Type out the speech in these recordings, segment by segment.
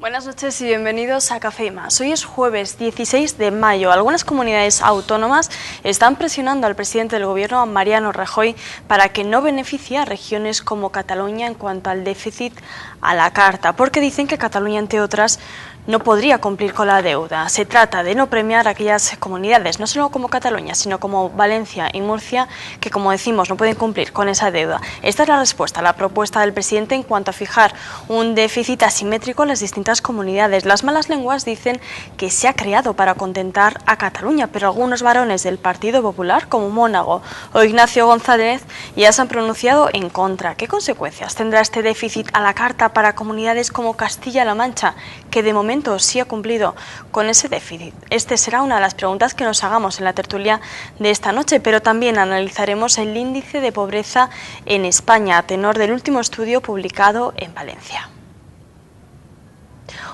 Buenas noches y bienvenidos a Café y Más. Hoy es jueves 16 de mayo. Algunas comunidades autónomas están presionando al presidente del Gobierno, a Mariano Rajoy, para que no beneficie a regiones como Cataluña en cuanto al déficit a la carta, porque dicen que Cataluña, entre otras, no podría cumplir con la deuda. Se trata de no premiar a aquellas comunidades, no solo como Cataluña, sino como Valencia y Murcia, que, como decimos, no pueden cumplir con esa deuda. Esta es la respuesta a la propuesta del presidente en cuanto a fijar un déficit asimétrico en las distintas comunidades. Las malas lenguas dicen que se ha creado para contentar a Cataluña, pero algunos varones del Partido Popular, como Mónago o Ignacio González, ya se han pronunciado en contra. ¿Qué consecuencias tendrá este déficit a la carta para comunidades como Castilla-La Mancha, que de momento sí ha cumplido con ese déficit? Esta será una de las preguntas que nos hagamos en la tertulia de esta noche, pero también analizaremos el índice de pobreza en España, a tenor del último estudio publicado en Valencia.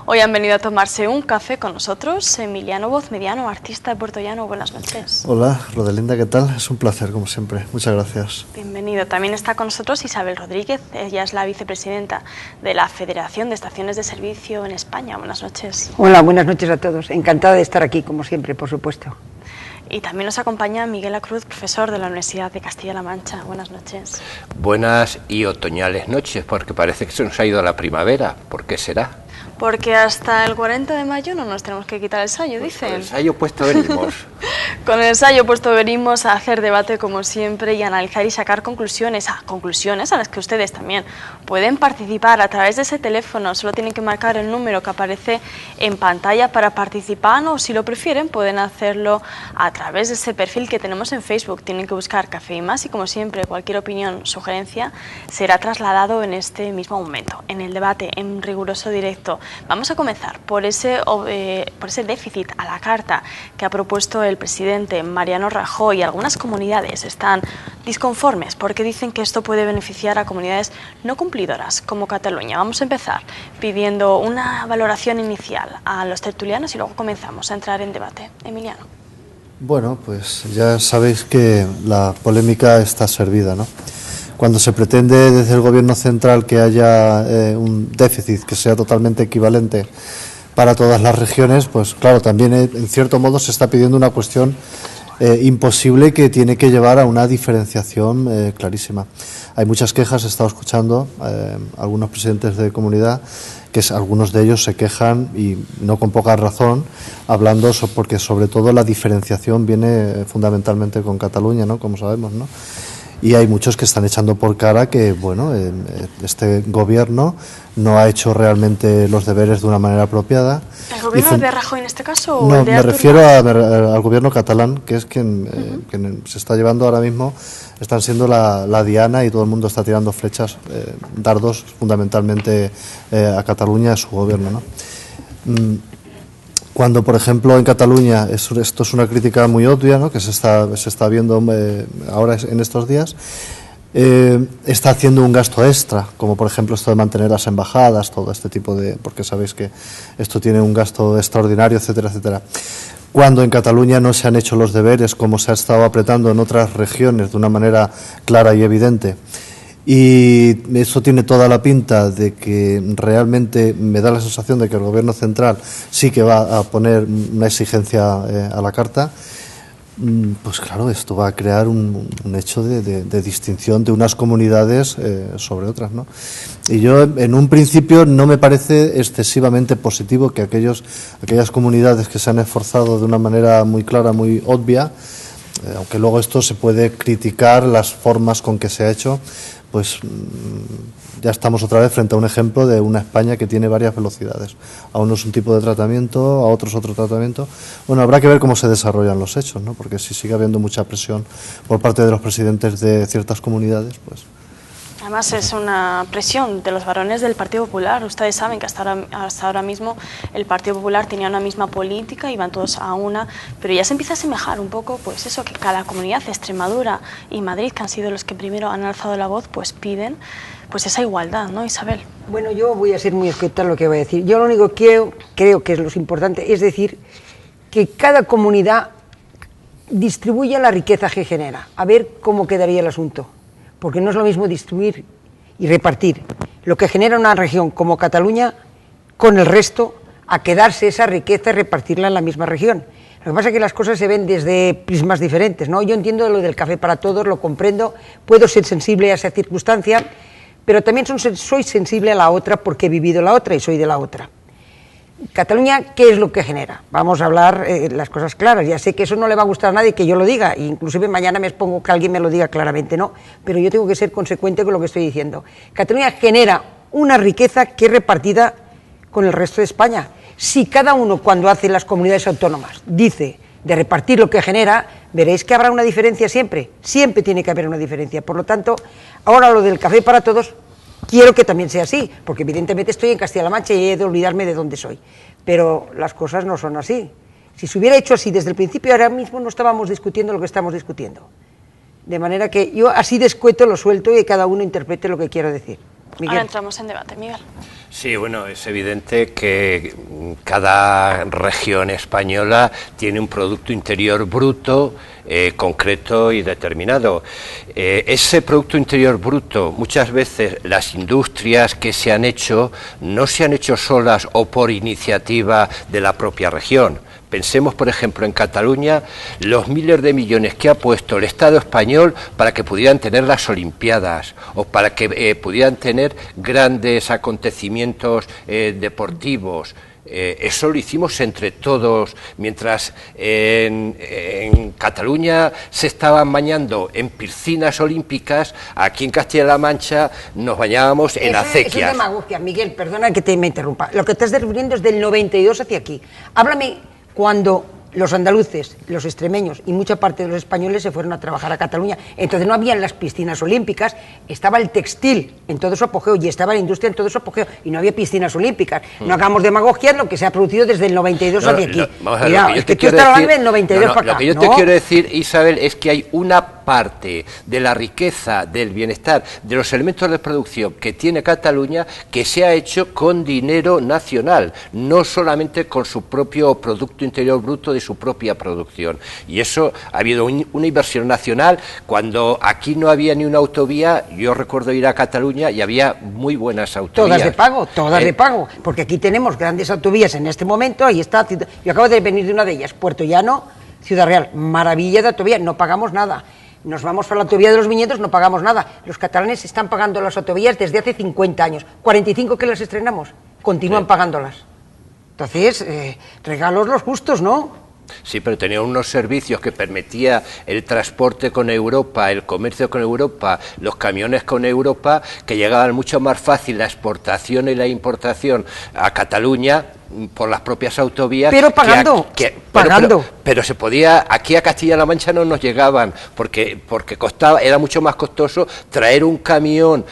Hoy han venido a tomarse un café con nosotros Emiliano Vozmediano, artista de Puerto Llano. Buenas noches. Hola, Rodelinda, ¿qué tal? Es un placer, como siempre. Muchas gracias. Bienvenido. También está con nosotros Isabel Rodríguez. Ella es la vicepresidenta de la Federación de Estaciones de Servicio en España. Buenas noches. Hola, buenas noches a todos. Encantada de estar aquí, como siempre, por supuesto. Y también nos acompaña Miguel Acruz, profesor de la Universidad de Castilla-La Mancha. Buenas noches. Buenas y otoñales noches, porque parece que se nos ha ido la primavera. ¿Por qué será? Porque hasta el 40 de mayo no nos tenemos que quitar el sayo, dicen. Con el sayo puesto venimos. Con el sayo puesto venimos a hacer debate como siempre y analizar y sacar conclusiones a las que ustedes también pueden participar a través de ese teléfono. Solo tienen que marcar el número que aparece en pantalla para participar, o si lo prefieren pueden hacerlo a través de ese perfil que tenemos en Facebook. Tienen que buscar Café y Más y, como siempre, cualquier opinión, sugerencia será trasladado en este mismo momento, en el debate, en riguroso directo. Vamos a comenzar por ese déficit a la carta que ha propuesto el presidente Mariano Rajoy. Algunas comunidades están disconformes porque dicen que esto puede beneficiar a comunidades no cumplidoras como Cataluña. Vamos a empezar pidiendo una valoración inicial a los tertulianos y luego comenzamos a entrar en debate. Emiliano. Bueno, pues ya sabéis que la polémica está servida, ¿no? Cuando se pretende desde el Gobierno central que haya un déficit que sea totalmente equivalente para todas las regiones, pues claro, también en cierto modo se está pidiendo una cuestión imposible que tiene que llevar a una diferenciación clarísima. Hay muchas quejas, he estado escuchando algunos presidentes de comunidad, que algunos de ellos se quejan, y no con poca razón, hablando porque sobre todo la diferenciación viene fundamentalmente con Cataluña, ¿no? Como sabemos, ¿no? Y hay muchos que están echando por cara que, bueno, este gobierno no ha hecho realmente los deberes de una manera apropiada. ¿El gobierno de Rajoy en este caso o no, el de me refiero al gobierno catalán, que es quien se está llevando ahora mismo, están siendo la diana, y todo el mundo está tirando flechas, dardos fundamentalmente a Cataluña, a su gobierno, ¿no? Cuando, por ejemplo, en Cataluña, esto es una crítica muy obvia, ¿no?, que se está viendo ahora en estos días, está haciendo un gasto extra, como por ejemplo esto de mantener las embajadas, todo este tipo de... porque sabéis que esto tiene un gasto extraordinario, etcétera, etcétera. Cuando en Cataluña no se han hecho los deberes, como se ha estado apretando en otras regiones de una manera clara y evidente. Y eso tiene toda la pinta de que realmente me da la sensación de que el Gobierno central sí que va a poner una exigencia a la carta. Pues claro, esto va a crear un hecho de distinción de unas comunidades sobre otras, ¿no? Y yo, en un principio, no me parece excesivamente positivo que aquellas comunidades que se han esforzado de una manera muy clara, muy obvia, aunque luego esto se puede criticar las formas con que se ha hecho, pues ya estamos otra vez frente a un ejemplo de una España que tiene varias velocidades. A unos un tipo de tratamiento, a otros otro tratamiento. Bueno, habrá que ver cómo se desarrollan los hechos, ¿no? Porque si sigue habiendo mucha presión por parte de los presidentes de ciertas comunidades, pues... Además es una presión de los varones del Partido Popular. Ustedes saben que hasta ahora mismo el Partido Popular tenía una misma política, iban todos a una, pero ya se empieza a asemejar un poco, pues eso, que cada comunidad, Extremadura y Madrid, que han sido los que primero han alzado la voz, pues piden pues esa igualdad, ¿no, Isabel? Bueno, yo voy a ser muy escueta en lo que voy a decir. Yo lo único que creo que es lo importante es decir que cada comunidad distribuya la riqueza que genera, a ver cómo quedaría el asunto. Porque no es lo mismo distribuir y repartir lo que genera una región como Cataluña con el resto a quedarse esa riqueza y repartirla en la misma región. Lo que pasa es que las cosas se ven desde prismas diferentes, ¿no? Yo entiendo lo del café para todos, lo comprendo, puedo ser sensible a esa circunstancia, pero también soy sensible a la otra porque he vivido la otra y soy de la otra. Cataluña, ¿qué es lo que genera? Vamos a hablar las cosas claras. Ya sé que eso no le va a gustar a nadie que yo lo diga, e inclusive mañana me expongo que alguien me lo diga claramente, no, pero yo tengo que ser consecuente con lo que estoy diciendo. Cataluña genera una riqueza que es repartida con el resto de España. Si cada uno, cuando hace las comunidades autónomas, dice de repartir lo que genera, veréis que habrá una diferencia siempre, siempre tiene que haber una diferencia. Por lo tanto, ahora lo del café para todos, quiero que también sea así, porque evidentemente estoy en Castilla-La Mancha y he de olvidarme de dónde soy, pero las cosas no son así. Si se hubiera hecho así desde el principio, ahora mismo no estábamos discutiendo lo que estamos discutiendo. De manera que yo así de escueto lo suelto y que cada uno interprete lo que quiero decir. Miguel. Ahora entramos en debate, Miguel. Sí, bueno, es evidente que cada región española tiene un Producto Interior Bruto concreto y determinado. Ese Producto Interior Bruto, muchas veces las industrias que se han hecho no se han hecho solas o por iniciativa de la propia región. Pensemos, por ejemplo, en Cataluña, los miles de millones que ha puesto el Estado español para que pudieran tener las Olimpiadas o para que pudieran tener grandes acontecimientos deportivos. Eso lo hicimos entre todos, mientras en Cataluña se estaban bañando en piscinas olímpicas, aquí en Castilla-La Mancha nos bañábamos en acequias. Eso es demagogia, Miguel, perdona que me interrumpa. Lo que estás refiriendo es del 92 hacia aquí. Háblame cuando los andaluces, los extremeños y mucha parte de los españoles se fueron a trabajar a Cataluña. Entonces no habían las piscinas olímpicas, estaba el textil en todo su apogeo y estaba la industria en todo su apogeo y no había piscinas olímpicas. No hagamos demagogia, lo que se ha producido desde el 92 hacia aquí. Mira, es que tú estás hablando del 92 para acá. Lo que yo te quiero decir, Isabel, es que hay una parte de la riqueza, del bienestar, de los elementos de producción que tiene Cataluña que se ha hecho con dinero nacional, no solamente con su propio Producto Interior Bruto de su propia producción. Y eso, ha habido una inversión nacional. Cuando aquí no había ni una autovía, yo recuerdo ir a Cataluña y había muy buenas autovías. Todas de pago, porque aquí tenemos grandes autovías en este momento, ahí está, yo acabo de venir de una de ellas, Puerto Llano, Ciudad Real, maravilla de autovía, no pagamos nada. Nos vamos por la autovía de los Viñedos, no pagamos nada. Los catalanes están pagando las autovías desde hace 50 años, 45 que las estrenamos, continúan pagándolas. Entonces, regalos los justos, ¿no? Sí, pero tenía unos servicios que permitía el transporte con Europa, el comercio con Europa, los camiones con Europa, que llegaban mucho más fácil la exportación y la importación a Cataluña por las propias autovías. Pero pagando, pagando. Pero se podía, aquí a Castilla-La Mancha no nos llegaban, porque costaba, era mucho más costoso traer un camión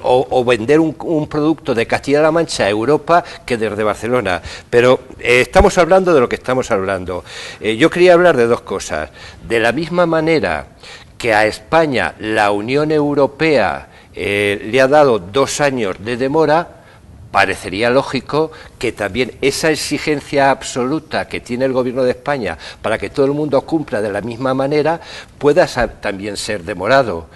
o vender un producto de Castilla-La Mancha a Europa que desde Barcelona. Pero estamos hablando de lo que estamos hablando. Yo quería hablar de dos cosas. De la misma manera que a España la Unión Europea le ha dado 2 años de demora, parecería lógico que también esa exigencia absoluta que tiene el Gobierno de España para que todo el mundo cumpla de la misma manera pueda también ser demorado.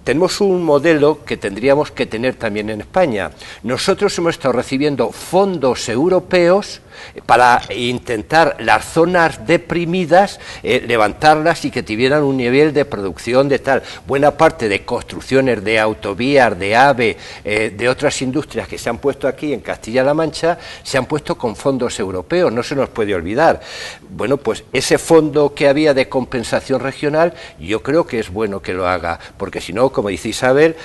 Tenemos un modelo que tendríamos que tener también en España. Nosotros hemos estado recibiendo fondos europeos para intentar las zonas deprimidas, levantarlas y que tuvieran un nivel de producción de tal. Buena parte de construcciones de autovías, de AVE, de otras industrias que se han puesto aquí en Castilla-La Mancha, se han puesto con fondos europeos, no se nos puede olvidar. Bueno, pues ese fondo que había de compensación regional, yo creo que es bueno que lo haga, porque si no, como dice Isabel,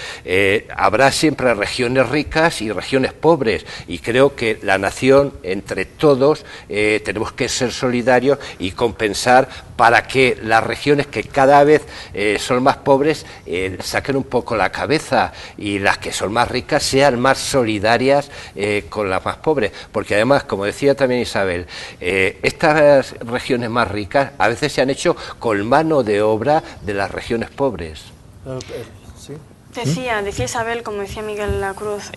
habrá siempre regiones ricas y regiones pobres, y creo que la nación, entre todos, tenemos que ser solidarios y compensar para que las regiones que cada vez son más pobres saquen un poco la cabeza y las que son más ricas sean más solidarias con las más pobres, porque además, como decía también Isabel, estas regiones más ricas a veces se han hecho con mano de obra de las regiones pobres. Sí. Decía Isabel, como decía Miguel Lacruz,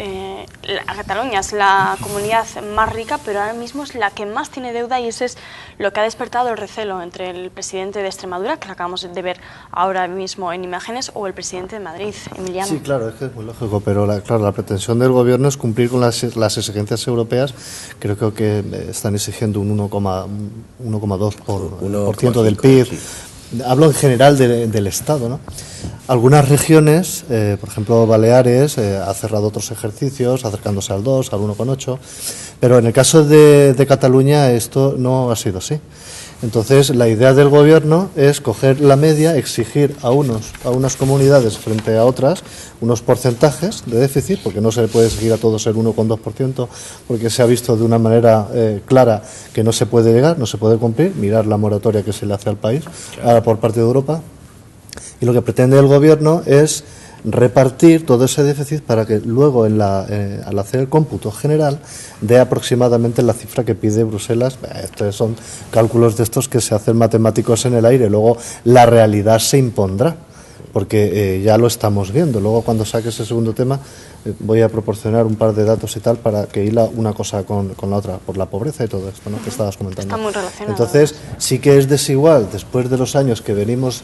Cataluña es la comunidad más rica, pero ahora mismo es la que más tiene deuda, y eso es lo que ha despertado el recelo entre el presidente de Extremadura, que lo acabamos de ver ahora mismo en imágenes, o el presidente de Madrid, Emiliano. Sí, claro, es que es muy lógico, pero la pretensión del gobierno es cumplir con las exigencias europeas. Creo que están exigiendo un 1,2% del PIB. Sí. Hablo en general del Estado, ¿no? Algunas regiones, por ejemplo Baleares, ha cerrado otros ejercicios acercándose al 2, al 1,8, pero en el caso de Cataluña esto no ha sido así. Entonces, la idea del gobierno es coger la media, exigir a unas comunidades frente a otras unos porcentajes de déficit, porque no se le puede exigir a todos el 1,2%, porque se ha visto de una manera clara que no se puede llegar, no se puede cumplir. Mirar la moratoria que se le hace al país por parte de Europa. Y lo que pretende el gobierno es repartir todo ese déficit para que luego al hacer el cómputo general dé aproximadamente la cifra que pide Bruselas. Estos son cálculos de estos que se hacen matemáticos en el aire, luego la realidad se impondrá, porque ya lo estamos viendo. Luego, cuando saque ese segundo tema, voy a proporcionar un par de datos y tal para que hila una cosa con la otra, por la pobreza y todo esto, ¿no?, que estabas comentando. Está muy relacionado. Entonces, sí que es desigual, después de los años que venimos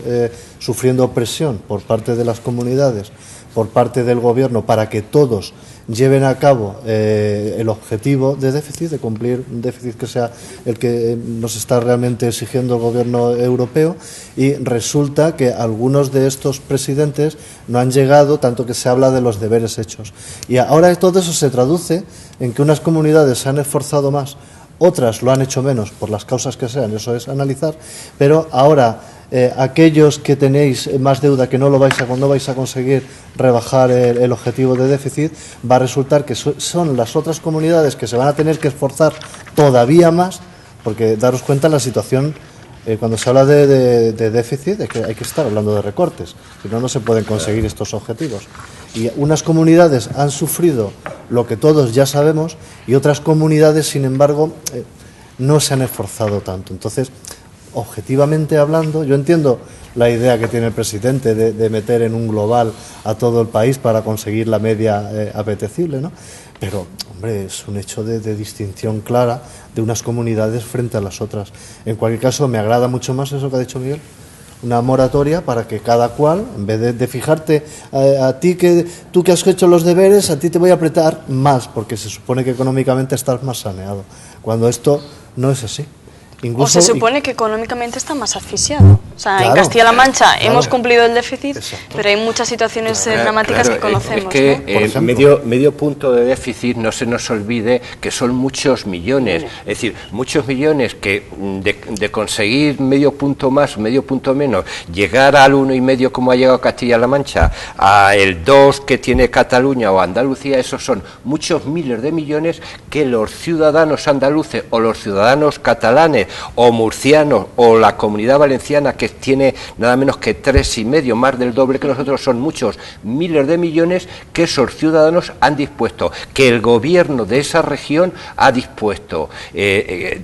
sufriendo opresión por parte de las comunidades, por parte del gobierno, para que todos lleven a cabo el objetivo de déficit, de cumplir un déficit que sea el que nos está realmente exigiendo el gobierno europeo, y resulta que algunos de estos presidentes no han llegado, tanto que se habla de los deberes hechos. Y ahora todo eso se traduce en que unas comunidades se han esforzado más, otras lo han hecho menos, por las causas que sean, eso es analizar, pero ahora aquellos que tenéis más deuda, que no vais a conseguir rebajar el objetivo de déficit, va a resultar que son las otras comunidades que se van a tener que esforzar todavía más, porque daros cuenta la situación, cuando se habla de déficit, es que hay que estar hablando de recortes, si no, no se pueden conseguir estos objetivos. Y unas comunidades han sufrido lo que todos ya sabemos, y otras comunidades, sin embargo, no se han esforzado tanto. Entonces, objetivamente hablando, yo entiendo la idea que tiene el presidente de meter en un global a todo el país para conseguir la media apetecible, ¿no? Pero, hombre, es un hecho de distinción clara de unas comunidades frente a las otras. En cualquier caso, me agrada mucho más eso que ha dicho Miguel, una moratoria para que cada cual, en vez de fijarte a ti, tú que has hecho los deberes, a ti te voy a apretar más, porque se supone que económicamente estás más saneado, cuando esto no es así. Incluso, o se supone que económicamente está más asfixiado. O sea, claro, en Castilla-La Mancha hemos cumplido el déficit, exacto, pero hay muchas situaciones dramáticas que conocemos. Es que, ¿no? medio punto de déficit, no se nos olvide que son muchos millones. Es decir, muchos millones que de conseguir medio punto más, medio punto menos, llegar al 1,5 como ha llegado Castilla-La Mancha, a el 2 que tiene Cataluña o Andalucía, esos son muchos miles de millones que los ciudadanos andaluces o los ciudadanos catalanes o murcianos o la Comunidad Valenciana, que tiene nada menos que 3,5, más del doble que nosotros, son muchos miles de millones que esos ciudadanos han dispuesto, que el gobierno de esa región ha dispuesto.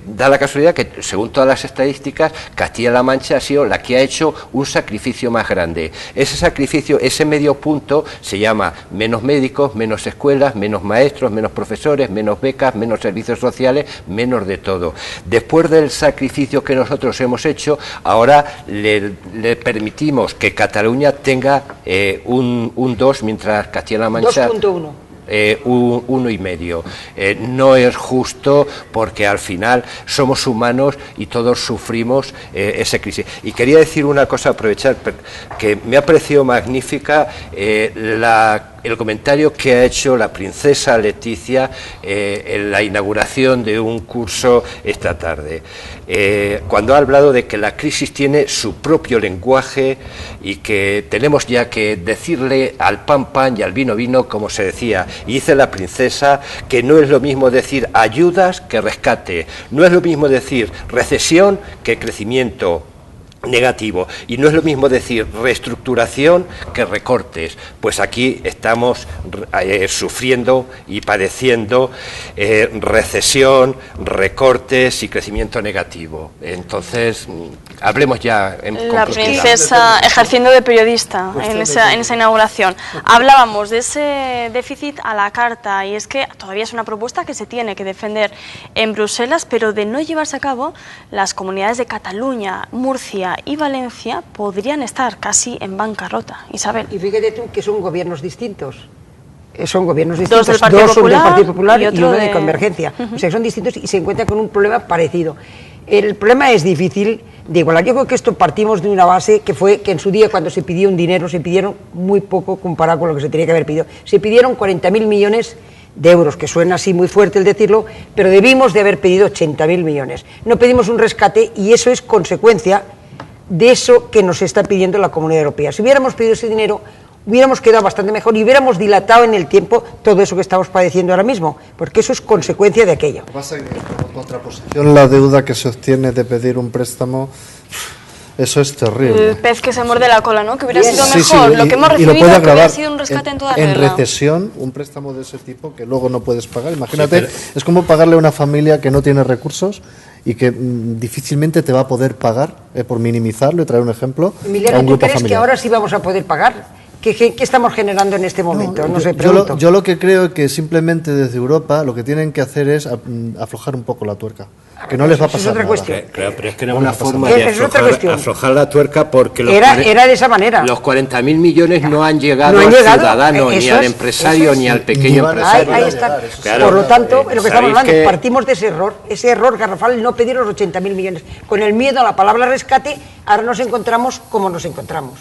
Da la casualidad que, según todas las estadísticas, Castilla-La Mancha ha sido la que ha hecho un sacrificio más grande. Ese sacrificio, ese medio punto, se llama menos médicos, menos escuelas, menos maestros, menos profesores, menos becas, menos servicios sociales, menos de todo. Después del sacrificio que nosotros hemos hecho, ahora le permitimos que Cataluña tenga un 2, mientras Castilla-La Mancha 2,1. 1,5. No es justo, porque al final somos humanos y todos sufrimos esa crisis. Y quería decir una cosa, aprovechar, que me ha parecido magnífica el comentario que ha hecho la princesa Leticia en la inauguración de un curso esta tarde, cuando ha hablado de que la crisis tiene su propio lenguaje y que tenemos ya que decirle al pan pan y al vino vino, como se decía. Y dice la princesa que no es lo mismo decir ayudas que rescate, no es lo mismo decir recesión que crecimiento. negativo. Y no es lo mismo decir reestructuración que recortes. Pues aquí estamos sufriendo y padeciendo recesión, recortes y crecimiento negativo. Entonces, hablemos ya en La princesa ejerciendo de periodista en esa inauguración. Hablábamos de ese déficit a la carta, y es que todavía es una propuesta que se tiene que defender en Bruselas, pero de no llevarse a cabo, las comunidades de Cataluña, Murcia y Valencia podrían estar casi en bancarrota. Isabel. Y fíjate tú que son gobiernos distintos. Son gobiernos distintos, Dos del Partido Popular y uno de Convergencia. Uh-huh. O sea, son distintos y se encuentran con un problema parecido. El problema es difícil de igualar. Yo creo que esto partimos de una base que fue que en su día, cuando se pidió un dinero, se pidieron muy poco comparado con lo que se tenía que haber pedido. Se pidieron 40.000 millones de euros, que suena así muy fuerte el decirlo, pero debimos de haber pedido 80.000 millones. No pedimos un rescate y eso es consecuencia de eso que nos está pidiendo la Comunidad Europea. Si hubiéramos pedido ese dinero, hubiéramos quedado bastante mejor y hubiéramos dilatado en el tiempo todo eso que estamos padeciendo ahora mismo, porque eso es consecuencia de aquello. Lo que pasa es que como contraposición la deuda que se obtiene de pedir un préstamo, eso es terrible. El pez que se muerde la cola, ¿no? Que hubiera sido Sí, mejor sí, lo que hemos y lo recibido, puede que hubiera agravar. sido un rescate en toda En regla. recesión, un préstamo de ese tipo que luego no puedes pagar. Imagínate, es como pagarle a una familia que no tiene recursos y que difícilmente te va a poder pagar, por minimizarlo y traer un ejemplo, Emiliano, a un ¿tú grupo crees familiar. que ahora sí vamos a poder pagar? ¿Qué estamos generando en este momento? No sé, pregunto. Yo lo que creo es que simplemente desde Europa lo que tienen que hacer es aflojar un poco la tuerca, que no les va a Eso es pasar otra nada. cuestión. Claro, pero es que era una forma nada. de Es otra cuestión. aflojar la tuerca porque Era de esa manera. los 40.000 millones no han llegado No han al llegado, ciudadano, ni eso al es, empresario, eso es. ni al pequeño Ahí empresario. Ahí está. Claro. Por lo tanto, lo que estamos Sabéis hablando, que- partimos de ese error garrafal, no pedir los 80.000 millones. Con el miedo a la palabra rescate, ahora nos encontramos como nos encontramos.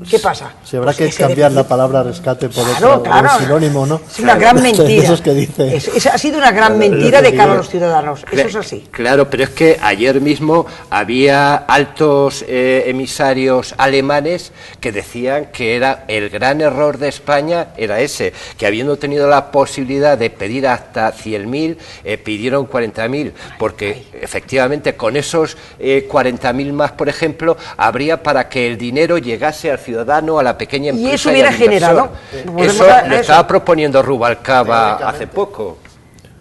¿Qué pasa? Si habrá Pues que ese cambiar la déficit. palabra rescate por Claro, otro claro. un sinónimo, ¿no? Es una gran mentira. Esos que dice. Ha sido una gran mentira de cara a los ciudadanos. Eso es así. Claro, pero es que ayer mismo había altos emisarios alemanes que decían que era el gran error de España, era ese, que habiendo tenido la posibilidad de pedir hasta 100.000, pidieron 40.000, porque efectivamente con esos 40.000 más, por ejemplo, habría para que el dinero llegase al ciudadano, a la pequeña empresa. Y eso hubiera al inversor. generado. Eso lo estaba proponiendo Rubalcaba hace poco.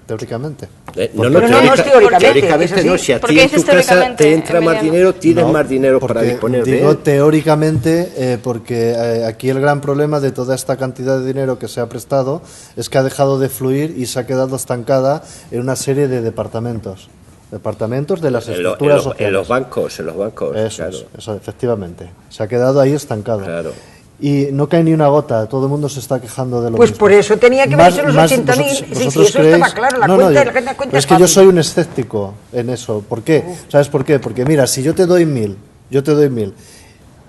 Teóricamente. no es teóricamente, es no, así. si a ¿Por ti qué en tu dices casa teóricamente, te entra más Emiliano? dinero, tienes No, más dinero para porque disponer de digo él. teóricamente porque aquí el gran problema de toda esta cantidad de dinero que se ha prestado es que ha dejado de fluir y se ha quedado estancada en una serie de departamentos de las estructuras sociales. En los bancos, Eso, claro. eso, efectivamente. Se ha quedado ahí estancado. Claro. Y no cae ni una gota, todo el mundo se está quejando de lo Pues mismo. por eso tenía que verse los 80.000. Sí, vosotros eso estaba claro, la cuenta pero es es que yo fácil. soy un escéptico en eso. ¿Por qué? ¿Sabes por qué? Porque mira, si yo te doy 1.000,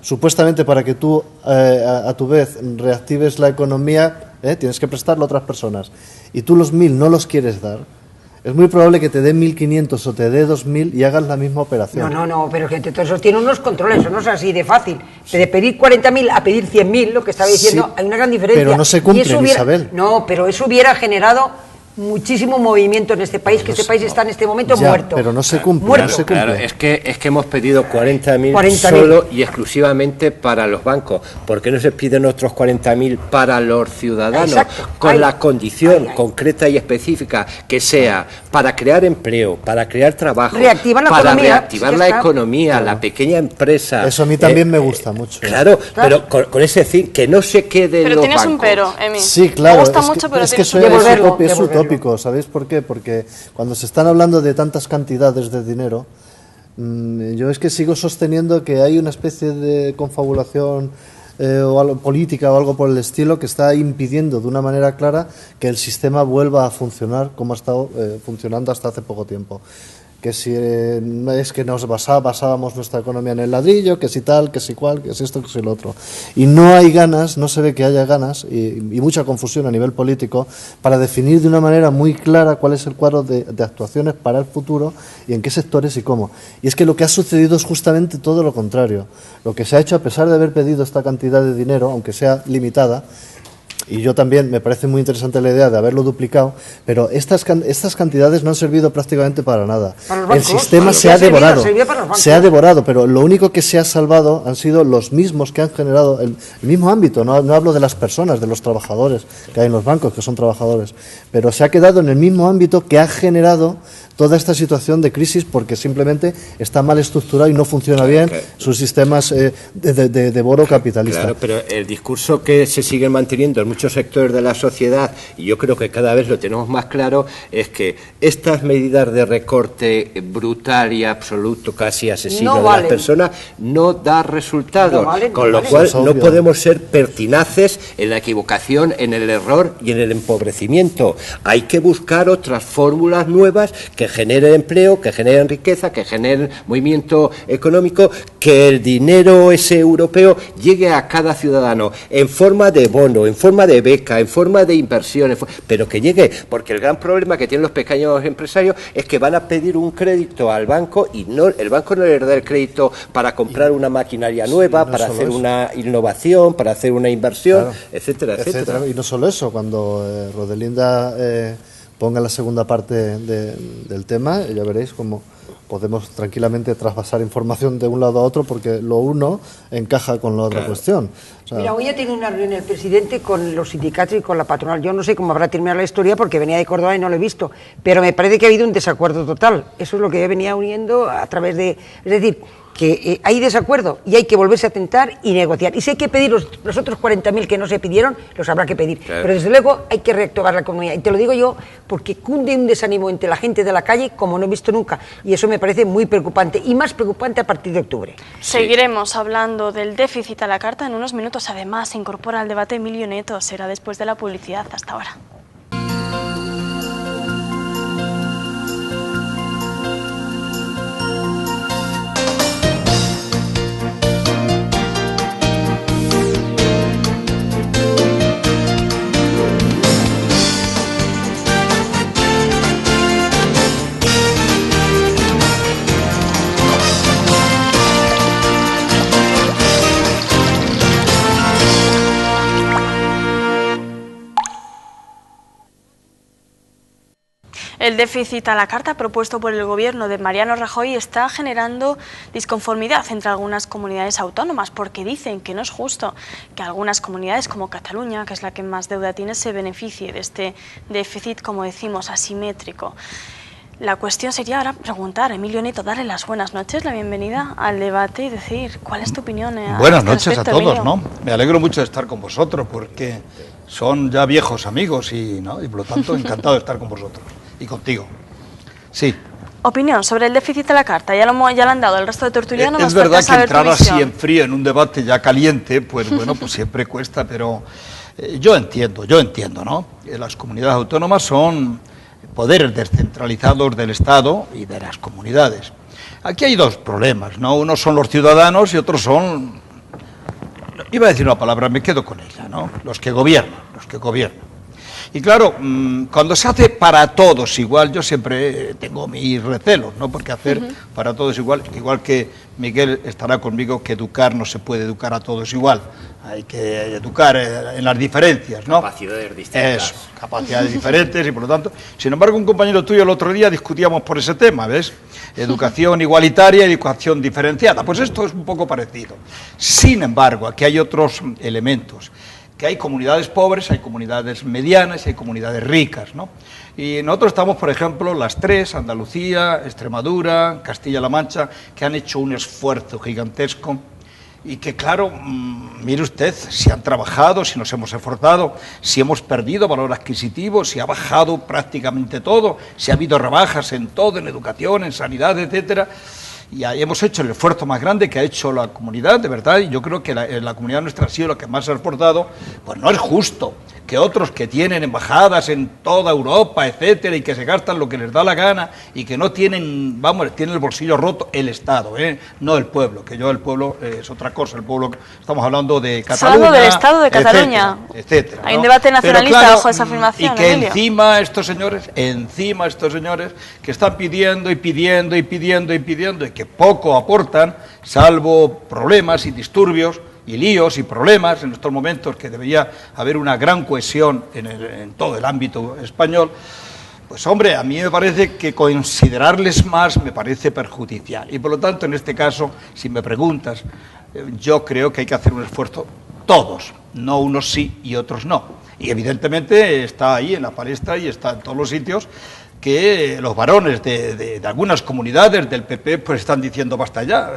supuestamente para que tú a tu vez reactives la economía, tienes que prestarlo a otras personas, y tú los 1.000 no los quieres dar, es muy probable que te dé 1.500 o te dé 2.000 y hagas la misma operación. No, pero que todo eso tiene unos controles, eso no es así de fácil. De pedir 40.000 a pedir 100.000, lo que estaba diciendo, Sí, hay una gran diferencia. pero no se Y cumplen, eso hubiera- Isabel. No, pero eso hubiera generado muchísimo movimiento en este país, que este país está en este momento Ya, muerto. pero no se cumple, Muerto. no se cumple. Claro, es que hemos pedido 40.000 40.000. solo y exclusivamente para los bancos. ¿Por qué no se piden otros 40.000 para los ciudadanos? Exacto. Con Ay. la condición Ay. concreta y específica que sea para crear empleo, para crear trabajo, Reactivar la para economía, reactivar ya la está. economía, la pequeña empresa. Eso a mí también me gusta mucho. Claro, pero con ese fin, que no se quede en Pero los tienes bancos. un pero, Emi. Sí, claro, Me gusta es mucho, que, pero es que tienes eso un es, pero. Devolverlo, es devolverlo. utópico, ¿sabéis por qué? Porque cuando se están hablando de tantas cantidades de dinero, yo es que sigo sosteniendo que hay una especie de confabulación o algo, política o algo por el estilo que está impidiendo de una manera clara que el sistema vuelva a funcionar como ha estado funcionando hasta hace poco tiempo. Que si es que nos basábamos nuestra economía en el ladrillo, que si tal, que si cual, que si esto, que si lo otro. Y no hay ganas, no se ve que haya ganas y mucha confusión a nivel político para definir de una manera muy clara cuál es el cuadro de actuaciones para el futuro y en qué sectores y cómo. Y es que lo que ha sucedido es justamente todo lo contrario. Lo que se ha hecho, a pesar de haber pedido esta cantidad de dinero, aunque sea limitada, y yo también, me parece muy interesante la idea de haberlo duplicado, pero estas cantidades no han servido prácticamente para nada. Para los bancos, el sistema se ha devorado, servía para los bancos. se ha devorado, pero lo único que se ha salvado han sido los mismos que han generado el mismo ámbito, no hablo de las personas, de los trabajadores que hay en los bancos, que son trabajadores, pero se ha quedado en el mismo ámbito que ha generado toda esta situación de crisis porque simplemente está mal estructurado y no funciona bien sus sistemas de boro capitalista. Claro, pero el discurso que se sigue manteniendo en muchos sectores de la sociedad, y yo creo que cada vez lo tenemos más claro, es que estas medidas de recorte brutal y absoluto, casi asesino de las personas, no da resultados, con lo cual no podemos ser pertinaces en la equivocación, en el error y en el empobrecimiento. Hay que buscar otras fórmulas nuevas que generen empleo, que generen riqueza, que generen movimiento económico, que el dinero ese europeo llegue a cada ciudadano en forma de bono, en forma de beca, en forma de inversión, pero que llegue, porque el gran problema que tienen los pequeños empresarios es que van a pedir un crédito al banco y no, el banco no les da el crédito para comprar una maquinaria nueva, para hacer una innovación, para hacer una inversión, etcétera, etcétera. Y no solo eso, cuando Rodelinda ponga la segunda parte del tema, ya veréis cómo podemos tranquilamente trasvasar información de un lado a otro porque lo uno encaja con la otra cuestión. O sea, mira, hoy ha tenido una reunión el presidente con los sindicatos y con la patronal. Yo no sé cómo habrá terminado la historia porque venía de Córdoba y no lo he visto, pero me parece que ha habido un desacuerdo total. Eso es lo que venía uniendo a través de... Es decir, que hay desacuerdo y hay que volverse a tentar y negociar. Y si hay que pedir los otros 40.000 que no se pidieron, los habrá que pedir. Claro. Pero desde luego hay que reactivar la economía. Y te lo digo yo porque cunde un desánimo entre la gente de la calle como no he visto nunca. Y eso me parece muy preocupante y más preocupante a partir de octubre. Seguiremos hablando del déficit a la carta en unos minutos. Además, se incorpora al debate Emilio Neto. Será después de la publicidad. Hasta ahora. El déficit a la carta propuesto por el gobierno de Mariano Rajoy está generando disconformidad entre algunas comunidades autónomas porque dicen que no es justo que algunas comunidades como Cataluña, que es la que más deuda tiene, se beneficie de este déficit, como decimos, asimétrico. La cuestión sería ahora preguntar, Emilio Neto, darle las buenas noches, la bienvenida al debate y decir cuál es tu opinión. Buenas noches a todos, Emilio. ¿No? Me alegro mucho de estar con vosotros porque son ya viejos amigos y por lo tanto encantado de estar con vosotros y contigo. Sí. Opinión sobre el déficit de la carta, ya lo han dado el resto de tertulianos. Es verdad que entrar así en frío en un debate ya caliente, pues bueno, pues siempre cuesta, pero yo entiendo, ¿no? Las comunidades autónomas son poderes descentralizados del Estado y de las comunidades. Aquí hay dos problemas, ¿no? Unos son los ciudadanos y otros son, iba a decir una palabra, me quedo con ella, ¿no? Los que gobiernan. Y claro, cuando se hace para todos igual, yo siempre tengo mis recelos, ¿no? Porque hacer para todos igual que Miguel estará conmigo, que educar no se puede educar a todos igual. Hay que educar en las diferencias, ¿no? Capacidades distintas. Eso, capacidades diferentes y por lo tanto... Sin embargo, un compañero tuyo el otro día discutíamos por ese tema, ¿ves? Educación igualitaria y educación diferenciada. Pues esto es un poco parecido. Sin embargo, aquí hay otros elementos. Que hay comunidades pobres, hay comunidades medianas y hay comunidades ricas, ¿no? Y nosotros estamos, por ejemplo, las tres, Andalucía, Extremadura, Castilla-La Mancha, que han hecho un esfuerzo gigantesco y que, claro, mire usted, si han trabajado, si nos hemos esforzado, si hemos perdido valor adquisitivo, si ha bajado prácticamente todo, si ha habido rebajas en todo, en educación, en sanidad, etcétera. Y ahí hemos hecho el esfuerzo más grande que ha hecho la comunidad, de verdad, y yo creo que la comunidad nuestra ha sido la que más se ha esforzado. Pues no es justo que otros que tienen embajadas en toda Europa, etcétera, y que se gastan lo que les da la gana y que no tienen, tienen el bolsillo roto, el Estado, no el pueblo, que el pueblo es otra cosa, el pueblo, estamos hablando de Cataluña, hablando del Estado de Cataluña, etcétera, hay un debate nacionalista claro, bajo esa afirmación, y que Emilio. encima estos señores que están pidiendo y que poco aportan, salvo problemas y disturbios y líos y problemas en estos momentos, que debería haber una gran cohesión en todo el ámbito español, pues hombre, a mí me parece que considerarles más me parece perjudicial. Y por lo tanto, en este caso, si me preguntas, yo creo que hay que hacer un esfuerzo todos, no unos sí y otros no. Y evidentemente está ahí en la palestra y está en todos los sitios que los varones de algunas comunidades del PP pues están diciendo basta ya.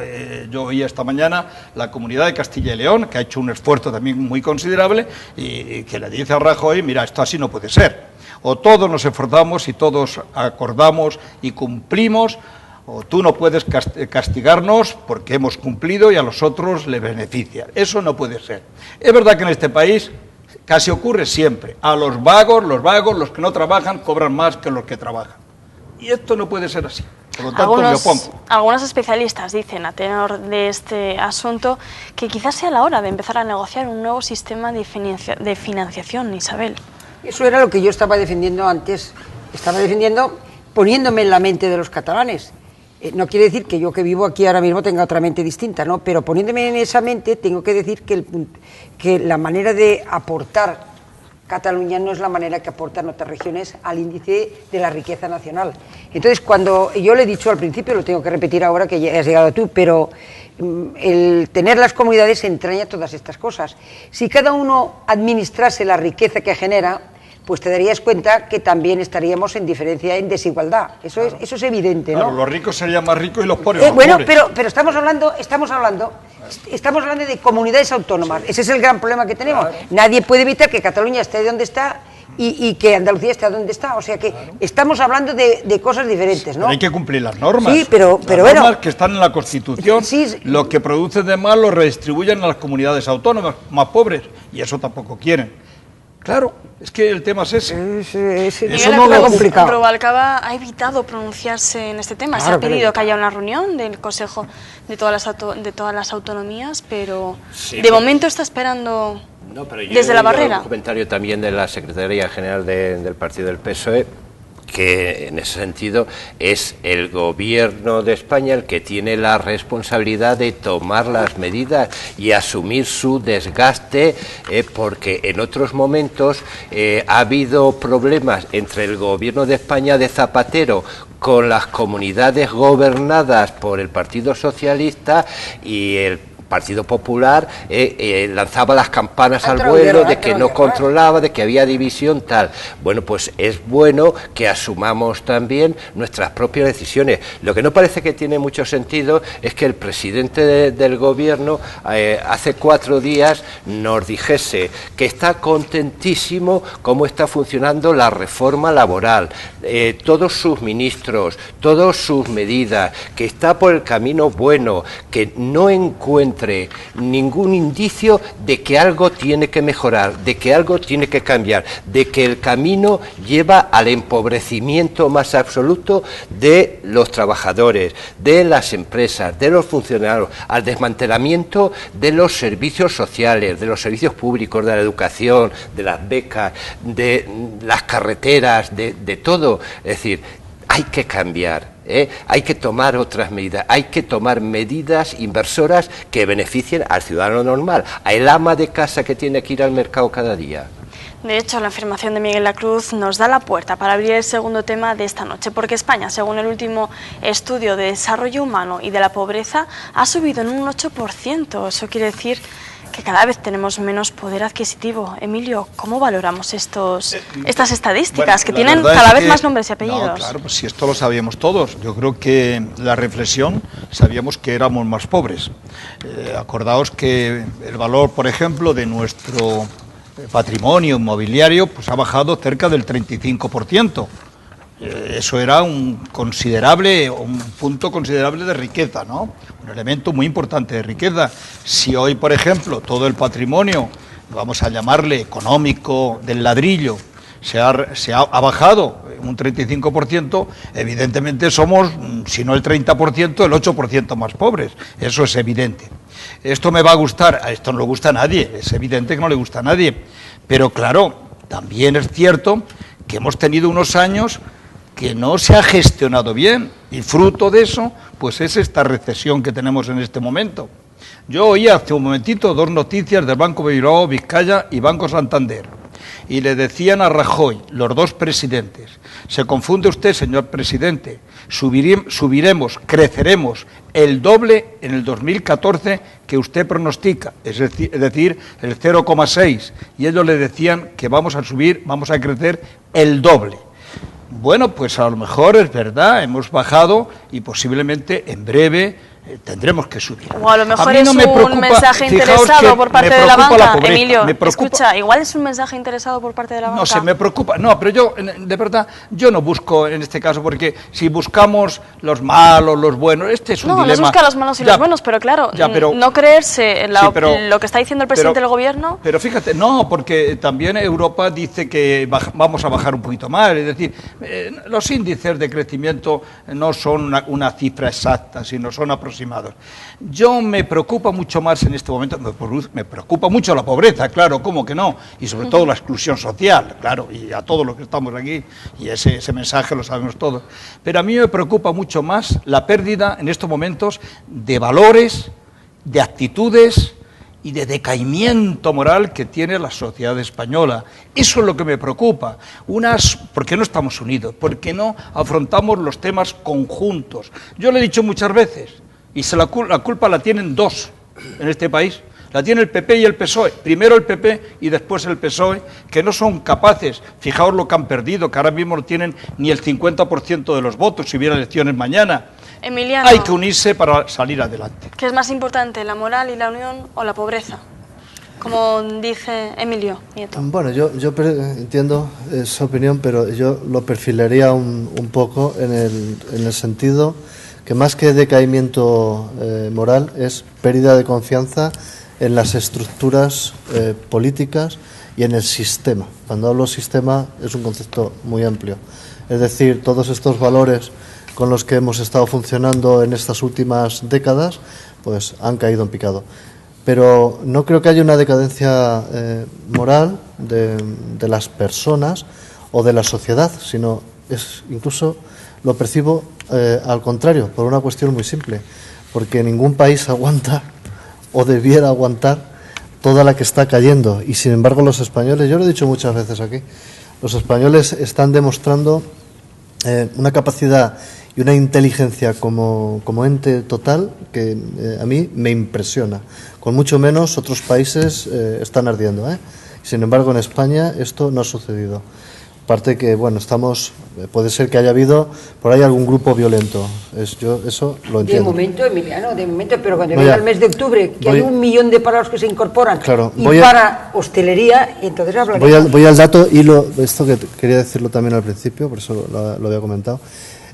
Yo oí esta mañana la comunidad de Castilla y León, que ha hecho un esfuerzo también muy considerable y que le dice a Rajoy, mira, esto así no puede ser. O todos nos esforzamos y todos acordamos y cumplimos, o tú no puedes castigarnos porque hemos cumplido y a los otros les beneficia. Eso no puede ser. Es verdad que en este país casi ocurre siempre. A los vagos, los que no trabajan, cobran más que los que trabajan. Y esto no puede ser así. Por lo tanto, me opongo. Algunos especialistas dicen, a tenor de este asunto, que quizás sea la hora de empezar a negociar un nuevo sistema de financiación, Isabel. Eso era lo que yo estaba defendiendo antes. Estaba defendiendo poniéndome en la mente de los catalanes. No quiere decir que yo que vivo aquí ahora mismo tenga otra mente distinta, ¿no? Pero poniéndome en esa mente tengo que decir que la manera de aportar Cataluña no es la manera que aportan otras regiones al índice de la riqueza nacional. Entonces, cuando yo le he dicho al principio, lo tengo que repetir ahora que ya has llegado tú, pero el tener las comunidades entraña todas estas cosas. Si cada uno administrase la riqueza que genera, pues te darías cuenta que también estaríamos en diferencia, en desigualdad. Eso, claro. Eso es evidente, ¿no? Claro, los ricos serían más ricos y los pobres más bueno, pobres. Pero estamos hablando de comunidades autónomas. Sí. Ese es el gran problema que tenemos. Claro. Nadie puede evitar que Cataluña esté donde está y que Andalucía esté donde está. O sea que claro. Estamos hablando de cosas diferentes, ¿no? Pero hay que cumplir las normas. Sí, pero las normas que están en la Constitución, sí. Lo que produce de mal lo redistribuyen a las comunidades autónomas más pobres. Y eso tampoco quieren. Claro, es que el tema es ese. Eso no lo complicado. Rubalcaba ha evitado pronunciarse en este tema. Claro, se ha pedido que haya una reunión del Consejo de todas las autonomías, pero sí, de momento está esperando desde la barrera. Un comentario también de la Secretaría General del Partido del PSOE, que en ese sentido es el gobierno de España el que tiene la responsabilidad de tomar las medidas y asumir su desgaste, porque en otros momentos ha habido problemas entre el gobierno de España de Zapatero con las comunidades gobernadas por el Partido Socialista y el Partido Popular lanzaba las campanas al vuelo de que no controlaba, de que había división, tal. Bueno, pues es bueno que asumamos también nuestras propias decisiones. Lo que no parece que tiene mucho sentido es que el presidente del gobierno hace 4 días nos dijese que está contentísimo cómo está funcionando la reforma laboral, todos sus ministros, todas sus medidas, que está por el camino bueno, que no encuentra ningún indicio de que algo tiene que mejorar, de que algo tiene que cambiar, de que el camino lleva al empobrecimiento más absoluto de los trabajadores, de las empresas, de los funcionarios, al desmantelamiento de los servicios sociales, de los servicios públicos, de la educación, de las becas, de las carreteras, de todo. Es decir, hay que cambiar. Hay que tomar otras medidas, hay que tomar medidas inversoras que beneficien al ciudadano normal, al ama de casa que tiene que ir al mercado cada día. De hecho, la afirmación de Miguel Lacruz nos da la puerta para abrir el segundo tema de esta noche, porque España, según el último estudio de desarrollo humano y de la pobreza, ha subido en un 8%. Eso quiere decir que cada vez tenemos menos poder adquisitivo. Emilio, ¿cómo valoramos estas estadísticas que tienen cada vez más nombres y apellidos? No, claro, pues si esto lo sabíamos todos. Yo creo que la reflexión, sabíamos que éramos más pobres. Acordaos que el valor, por ejemplo, de nuestro patrimonio inmobiliario pues ha bajado cerca del 35%. Eso era un punto considerable de riqueza, ¿no? Un elemento muy importante de riqueza. Si hoy, por ejemplo, todo el patrimonio, vamos a llamarle económico, del ladrillo, ha bajado un 35%, evidentemente somos, si no el 30%, el 8% más pobres. Eso es evidente. Esto me va a gustar, a esto no le gusta a nadie, es evidente que no le gusta a nadie. Pero claro, también es cierto que hemos tenido unos años que no se ha gestionado bien y fruto de eso pues es esta recesión que tenemos en este momento. Yo oí hace un momentito 2 noticias del Banco Bilbao, Vizcaya y Banco Santander. Y le decían a Rajoy, los 2 presidentes, se confunde usted, señor presidente, subiremos, creceremos el doble en el 2014 que usted pronostica, es decir, el 0,6. Y ellos le decían que vamos a subir, vamos a crecer el doble. Bueno, pues a lo mejor es verdad, hemos bajado y posiblemente en breve tendremos que subir. O a lo mejor mí es no me un preocupa, mensaje fijaos interesado que por parte me de la preocupa banca. pobreza, Emilio, me preocupa. escucha, igual es un mensaje interesado por parte de la banca. No sé, me preocupa. No, pero yo, de verdad, yo no busco en este caso, porque si buscamos los malos, los buenos, este es un dilema. No se busca los malos y los buenos, pero claro, no creerse en lo que está diciendo el presidente del gobierno. Pero fíjate, no, porque también Europa dice que vamos a bajar un poquito más. Es decir, los índices de crecimiento no son una cifra exacta, sino son aproximados. Yo me preocupa mucho más en este momento, me preocupa mucho la pobreza, claro, ¿cómo que no? Y sobre todo la exclusión social, claro, y a todos los que estamos aquí, y ese mensaje lo sabemos todos. Pero a mí me preocupa mucho más la pérdida en estos momentos de valores, de actitudes y de decaimiento moral que tiene la sociedad española. Eso es lo que me preocupa. ¿Por qué no estamos unidos? ¿Por qué no afrontamos los temas conjuntos? Yo lo he dicho muchas veces, y la culpa la tienen 2 en este país. La tiene el PP y el PSOE. Primero el PP y después el PSOE, que no son capaces, fijaos lo que han perdido, que ahora mismo no tienen ni el 50% de los votos si hubiera elecciones mañana. Emiliano, hay que unirse para salir adelante. ¿Qué es más importante, la moral y la unión o la pobreza? Como dice Emilio Nieto. Bueno, yo entiendo esa opinión, pero yo lo perfilaría un poco en el sentido que más que decaimiento moral es pérdida de confianza en las estructuras políticas y en el sistema. Cuando hablo sistema es un concepto muy amplio. Es decir, todos estos valores con los que hemos estado funcionando en estas últimas décadas, pues han caído en picado. Pero no creo que haya una decadencia moral de las personas o de la sociedad, sino incluso lo percibo al contrario, por una cuestión muy simple, porque ningún país aguanta o debiera aguantar toda la que está cayendo, y sin embargo los españoles, yo lo he dicho muchas veces aquí, los españoles están demostrando una capacidad y una inteligencia como ente total que a mí me impresiona. Con mucho menos otros países están ardiendo, Sin embargo, en España esto no ha sucedido. Aparte que, bueno, puede ser que haya habido por ahí algún grupo violento. Yo eso lo entiendo. De momento, Emiliano, pero cuando llega el mes de octubre, que hay 1 millón de parados que se incorporan, claro, para hostelería, entonces hablaremos. Voy al dato, y esto que quería decirlo también al principio, por eso lo había comentado.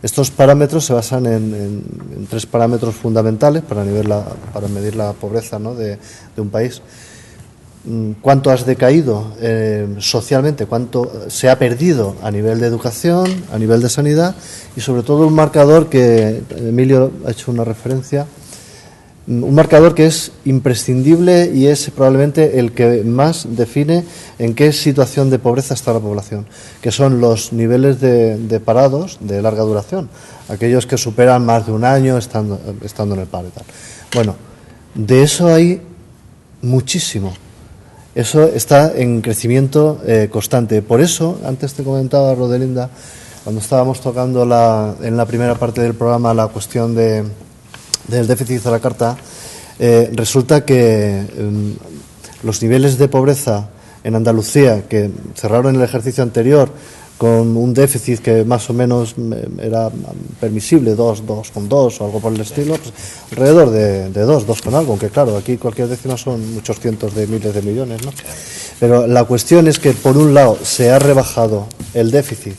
Estos parámetros se basan en 3 parámetros fundamentales para medir la pobreza, ¿no?, de un país. Cuánto has decaído socialmente, cuánto se ha perdido a nivel de educación, a nivel de sanidad, y sobre todo un marcador que Emilio ha hecho una referencia, un marcador que es imprescindible y es probablemente el que más define en qué situación de pobreza está la población, que son los niveles de parados de larga duración, aquellos que superan más de un año estando en el paro y tal. Bueno, de eso hay muchísimo. Eso está en crecimiento constante. Por eso, antes te comentaba, Rodelinda, cuando estábamos tocando en la primera parte del programa la cuestión del déficit de la carta, resulta que los niveles de pobreza en Andalucía, que cerraron el ejercicio anterior con un déficit que más o menos era permisible, 2,2 o algo por el estilo, pues alrededor de 2 con algo, aunque claro, aquí cualquier décima son muchos cientos de miles de millones, ¿no? Pero la cuestión es que por un lado se ha rebajado el déficit,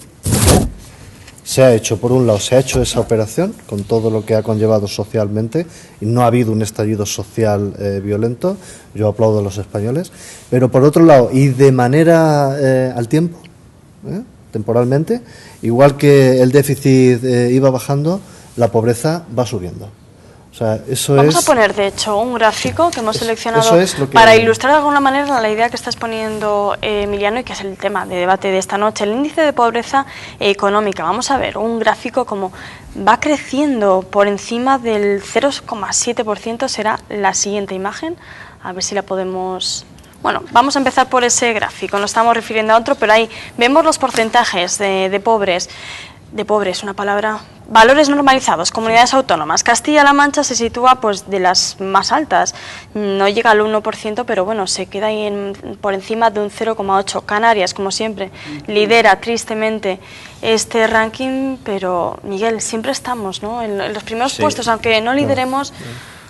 se ha hecho esa operación con todo lo que ha conllevado socialmente, y no ha habido un estallido social violento, yo aplaudo a los españoles, pero por otro lado, y de manera al tiempo, temporalmente, igual que el déficit iba bajando, la pobreza va subiendo. O sea, eso Vamos a poner, de hecho, un gráfico que hemos seleccionado eso es lo que... para ilustrar de alguna manera la idea que está exponiendo Emiliano y que es el tema de debate de esta noche, el índice de pobreza económica. Vamos a ver un gráfico como va creciendo por encima del 0,7%, será la siguiente imagen, a ver si la podemos... Bueno, vamos a empezar por ese gráfico, no estamos refiriendo a otro, pero ahí vemos los porcentajes de pobres, una palabra, valores normalizados, comunidades autónomas. Castilla-La Mancha se sitúa pues de las más altas, no llega al 1%, pero bueno, se queda ahí por encima de un 0,8%. Canarias, como siempre, lidera tristemente este ranking, pero Miguel, siempre estamos, ¿no?, en los primeros puestos, aunque no lideremos,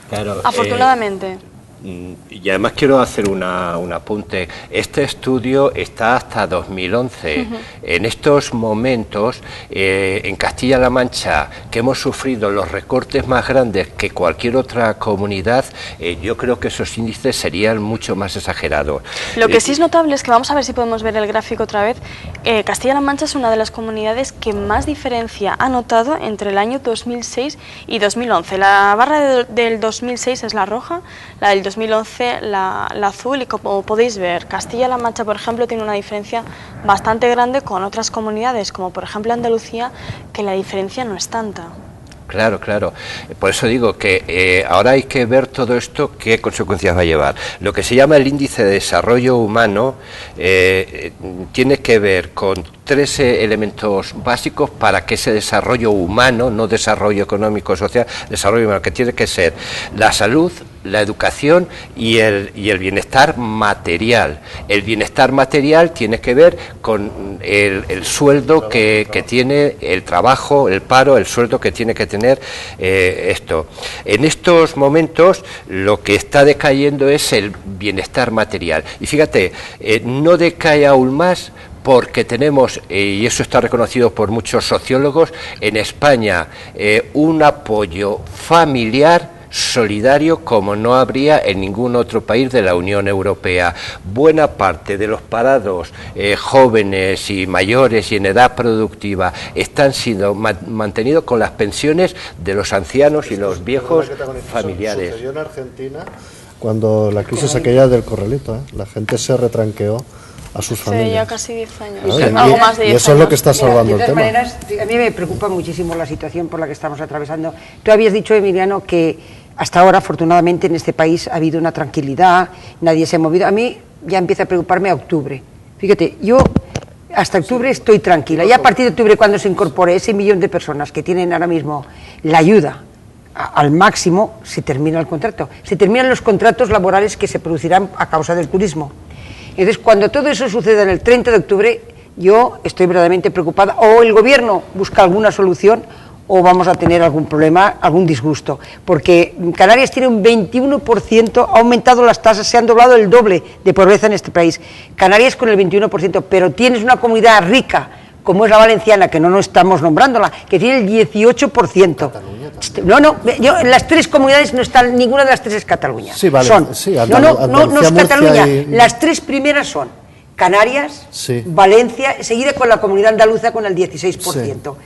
claro, afortunadamente. Y además quiero hacer un apunte. Este estudio está hasta 2011. En estos momentos, en Castilla-La Mancha, que hemos sufrido los recortes más grandes que cualquier otra comunidad, yo creo que esos índices serían mucho más exagerados. Lo que sí es notable es que, vamos a ver si podemos ver el gráfico otra vez, Castilla-La Mancha es una de las comunidades que más diferencia ha notado entre el año 2006 y 2011. La barra del 2006 es la roja, la del 2011 la azul, y como podéis ver, Castilla-La Mancha, por ejemplo, tiene una diferencia bastante grande con otras comunidades, como por ejemplo Andalucía, que la diferencia no es tanta. Claro, claro. Por eso digo que ahora hay que ver todo esto, qué consecuencias va a llevar. Lo que se llama el índice de desarrollo humano tiene que ver con 13 elementos básicos para que ese desarrollo humano, no desarrollo económico, social, desarrollo humano, que tiene que ser la salud, la educación y el bienestar material. El bienestar material tiene que ver con el sueldo que tiene, el trabajo, el paro, el sueldo que tiene que tener esto. En estos momentos lo que está decayendo es el bienestar material. Y fíjate, no decae aún más porque tenemos, y eso está reconocido por muchos sociólogos, en España un apoyo familiar solidario como no habría en ningún otro país de la Unión Europea. Buena parte de los parados jóvenes y mayores y en edad productiva están siendo mantenidos con las pensiones de los ancianos y los viejos familiares. Sucedió en Argentina cuando la crisis aquella del corralito, la gente se retranqueó a sus familias. Ya casi 10 años, algo más de 10 y eso años. Es lo que está salvando el tema. Maneras, a mí me preocupa muchísimo la situación por la que estamos atravesando. Tú habías dicho, Emiliano, que hasta ahora, afortunadamente, en este país ha habido una tranquilidad, nadie se ha movido. A mí ya empieza a preocuparme a octubre. Fíjate, yo hasta octubre estoy tranquila. Y a partir de octubre, cuando se incorpore ese 1 millón de personas que tienen ahora mismo la ayuda al máximo, se termina el contrato. Se terminan los contratos laborales que se producirán a causa del turismo. Entonces, cuando todo eso suceda en el 30 de octubre, yo estoy verdaderamente preocupada. O el gobierno busca alguna solución, o vamos a tener algún problema, algún disgusto, porque Canarias tiene un 21%, ha aumentado las tasas, se han doblado el doble de pobreza en este país. Canarias con el 21%, pero tienes una comunidad rica, como es la valenciana, que no estamos nombrándola, que tiene el 18%. Las tres comunidades no están, ninguna de las tres es Cataluña. Sí, vale, son, sí, no es Cataluña, las tres primeras son Canarias, sí, Valencia, seguida con la comunidad andaluza con el 16%.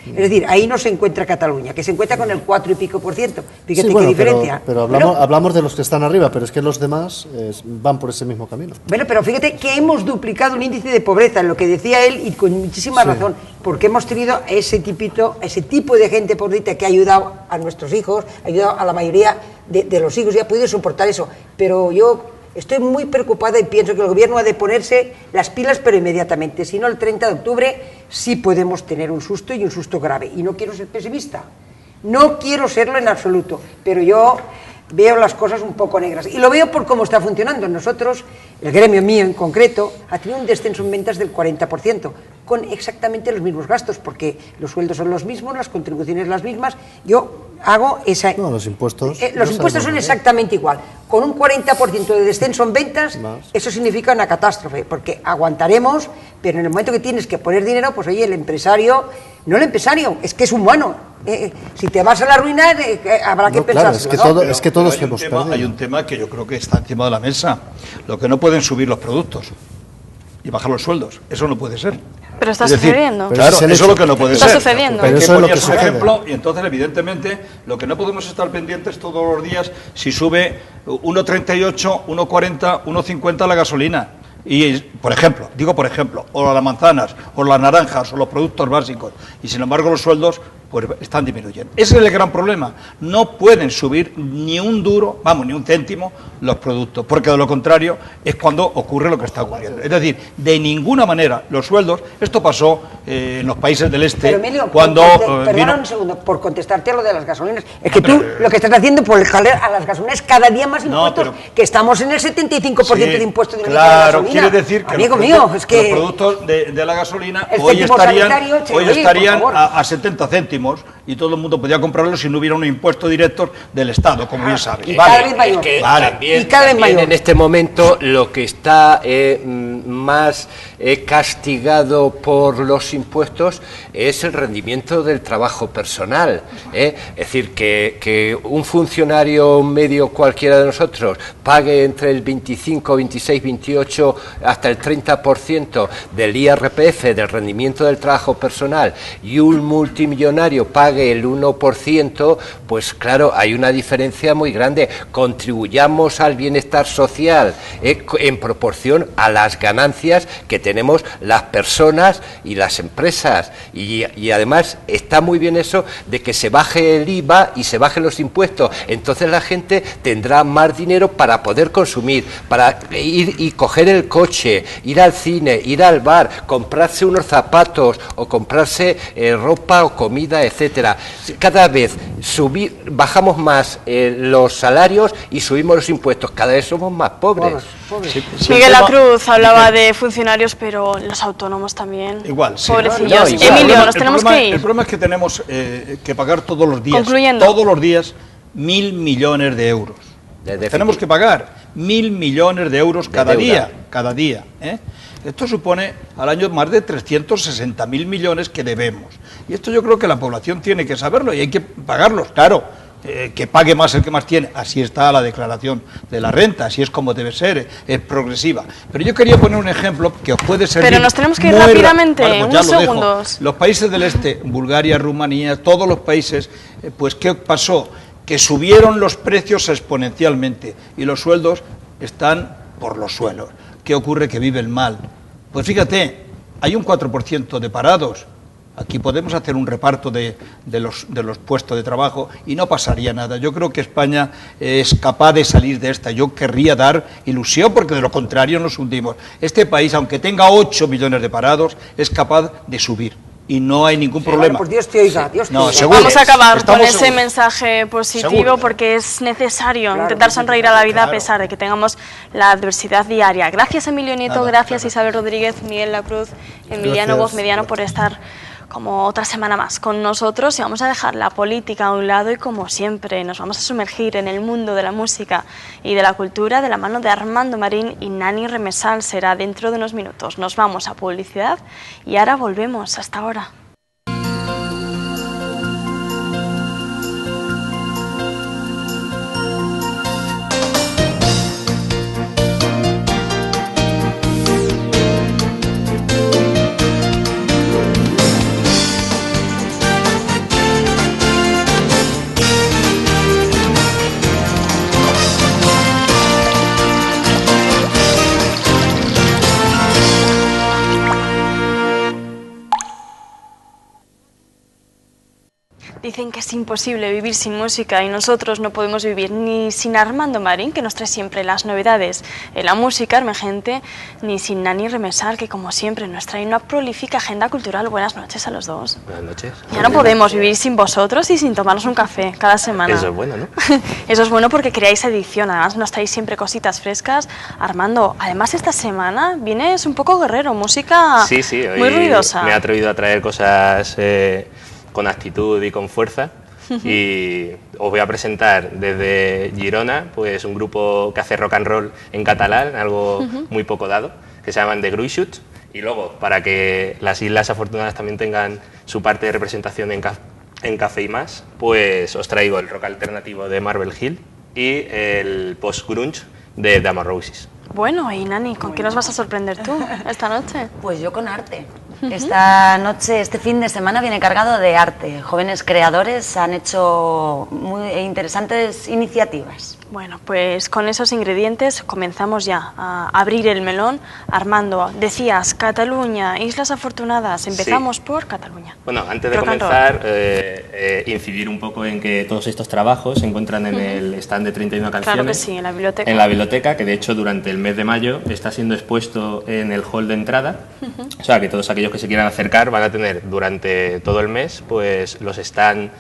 Sí. Es decir, ahí no se encuentra Cataluña, que se encuentra con el 4 y pico por ciento. Fíjate qué diferencia. Pero hablamos de los que están arriba, pero es que los demás van por ese mismo camino. Bueno, pero fíjate que hemos duplicado un índice de pobreza, en lo que decía él, y con muchísima razón, porque hemos tenido ese tipo de gente pobrita que ha ayudado a nuestros hijos, ha ayudado a la mayoría de los hijos y ha podido soportar eso. Pero yo estoy muy preocupada y pienso que el gobierno ha de ponerse las pilas, pero inmediatamente. Si no, el 30 de octubre sí podemos tener un susto, y un susto grave. Y no quiero ser pesimista, no quiero serlo en absoluto, pero yo veo las cosas un poco negras. Y lo veo por cómo está funcionando. Nosotros, el gremio mío en concreto, ha tenido un descenso en ventas del 40%, con exactamente los mismos gastos, porque los sueldos son los mismos, las contribuciones las mismas. Yo hago esa... No, los impuestos... los impuestos son exactamente igual. Con un 40% de descenso en ventas, eso significa una catástrofe, porque aguantaremos, pero en el momento que tienes que poner dinero, pues oye, el empresario... No el empresario, es que es humano. Si te vas a la ruina, habrá que pensar. Claro, es que todos hemos perdido. Hay un tema que yo creo que está encima de la mesa. Lo que no pueden subir los productos y bajar los sueldos. Eso no puede ser. Pero está Es decir, sucediendo. pero claro, ese eso es hecho. lo que no puede Está ser. sucediendo. Pero Hay que eso es lo poner que su sucede. ejemplo y entonces, evidentemente, lo que no podemos estar pendientes todos los días si sube 1,38, 1,40, 1,50 la gasolina. Y, por ejemplo, o las manzanas, o las naranjas, o los productos básicos. Y, sin embargo, los sueldos pues están disminuyendo. Ese es el gran problema. No pueden subir ni un duro, ni un céntimo los productos, porque de lo contrario es cuando ocurre lo que está ocurriendo. Es decir, de ninguna manera los sueldos, esto pasó en los países del este, Pero Emilio, cuando perdona un segundo, por contestarte a lo de las gasolinas. Es que tú lo que estás haciendo por jalar a las gasolinas cada día más impuestos, que estamos en el 75% de impuestos de claro, la gasolina. quiere decir que amigo los mío, es que los productos de la gasolina el hoy céntimo estarían sanitario, por favor. a 70 céntimos y todo el mundo podía comprarlos si no hubiera un impuesto directo del Estado, como bien sabes. Y cada vez mayor. Que Vale. también, Y cada vez también mayor. en este momento lo que está más castigado por los impuestos es el rendimiento del trabajo personal. Es decir, que un funcionario medio cualquiera de nosotros pague entre el 25, 26, 28 hasta el 30% del IRPF, del rendimiento del trabajo personal, y un multimillonario pague el 1%, pues claro, hay una diferencia muy grande. Contribuyamos al bienestar social en proporción a las ganancias que tenemos las personas y las empresas. Y además está muy bien eso de que se baje el IVA y se bajen los impuestos. Entonces la gente tendrá más dinero para poder consumir, para ir y coger el coche, ir al cine, ir al bar, comprarse unos zapatos o comprarse ropa o comida, etcétera. Cada vez bajamos más los salarios y subimos los impuestos. Cada vez somos más pobres. Miguel Lacruz hablaba de funcionarios, pero los autónomos también. Igual, sí. Pobrecillos. No, igual. Emilio, nos tenemos que ir. El problema es que tenemos que pagar todos los días, Concluyendo. todos los días, 1.000 millones de euros. De déficit. Tenemos que pagar 1.000 millones de euros cada deuda. día. Esto supone al año más de 360.000 millones que debemos. Y esto yo creo que la población tiene que saberlo y hay que pagarlos, claro. Que pague más el que más tiene, así está la declaración de la renta, así es como debe ser, es progresiva. Pero yo quería poner un ejemplo que os puede servir. Pero nos tenemos que ir muy rápidamente, Vale, pues ya unos lo dejo. segundos. Los países del este, Bulgaria, Rumanía, todos los países, pues ¿qué pasó? Que subieron los precios exponencialmente y los sueldos están por los suelos. ¿Qué ocurre? Que viven mal. Pues fíjate, hay un 4% de parados. Aquí podemos hacer un reparto de los puestos de trabajo y no pasaría nada. Yo creo que España es capaz de salir de esta. Yo querría dar ilusión porque de lo contrario nos hundimos. Este país, aunque tenga 8 millones de parados, es capaz de subir. Y no hay ningún problema. Pues Dios te oiga, Dios te No, oiga. seguro. Vamos a acabar Estamos con ese seguros. mensaje positivo Seguro. porque es necesario Claro, intentar sí, sonreír a la vida claro. a pesar de que tengamos la adversidad diaria. Gracias Emilio Nieto, Nada, gracias claro. Isabel Rodríguez, Miguel Lacruz, Emiliano Gracias. Voz Mediano por estar como otra semana más con nosotros y vamos a dejar la política a un lado y como siempre nos vamos a sumergir en el mundo de la música y de la cultura de la mano de Armando Marín y Nani Remesal. Será dentro de unos minutos. Nos vamos a publicidad y ahora volvemos. Hasta ahora. Dicen que es imposible vivir sin música y nosotros no podemos vivir ni sin Armando Marín, que nos trae siempre las novedades en la música emergente, ni sin Nani Remesal, que como siempre nos trae una prolífica agenda cultural. Buenas noches a los dos. Buenas noches. Ya no podemos vivir sin vosotros y sin tomarnos un café cada semana. Eso es bueno, ¿no? Eso es bueno porque creáis edición, además nos traéis siempre cositas frescas. Armando, además esta semana vienes un poco guerrero, música Sí, hoy muy ruidosa. me he atrevido a traer cosas con actitud y con fuerza. Y os voy a presentar desde Girona, pues un grupo que hace rock and roll en catalán, algo muy poco dado, que se llaman The Gruixuts. Y luego, para que las Islas Afortunadas también tengan su parte de representación en Café y Más, pues os traigo el rock alternativo de Marble Hill y el post-grunge de The Amor Roses. Bueno, y Nani, ¿con qué nos vas a sorprender tú esta noche? Pues yo con arte. Esta noche, este fin de semana viene cargado de arte. Jóvenes creadores han hecho muy interesantes iniciativas. Bueno, pues con esos ingredientes comenzamos ya a abrir el melón. Armando, decías Cataluña, Islas Afortunadas, empezamos por Cataluña. Bueno, antes de comenzar, incidir un poco en que todos estos trabajos se encuentran en el stand de 31 canciones. Claro que sí, en la biblioteca. En la biblioteca, que de hecho durante el mes de mayo está siendo expuesto en el hall de entrada. O sea, que todos aquellos que se quieran acercar van a tener durante todo el mes pues los stands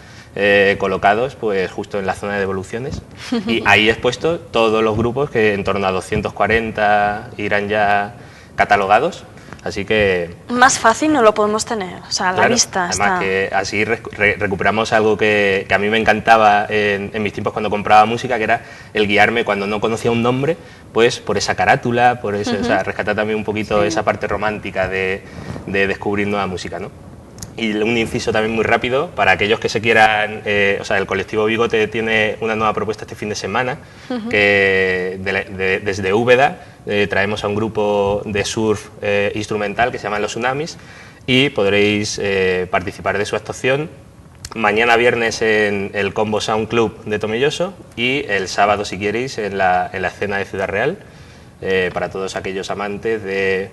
colocados pues justo en la zona de devoluciones y ahí expuesto todos los grupos que en torno a 240 irán ya catalogados, así que... Más fácil no lo podemos tener, o sea, a la vista además está... que así recuperamos algo que a mí me encantaba en mis tiempos cuando compraba música, que era el guiarme cuando no conocía un nombre, pues por esa carátula, por ese, o sea, rescatar también un poquito esa parte romántica de descubrir nueva música, ¿no? Y un inciso también muy rápido, para aquellos que se quieran, o sea, el colectivo Bigote tiene una nueva propuesta este fin de semana, que desde Úbeda traemos a un grupo de surf instrumental que se llama Los Tsunamis y podréis participar de su actuación mañana viernes en el Combo Sound Club de Tomelloso y el sábado, si queréis, en la escena de Ciudad Real, para todos aquellos amantes de...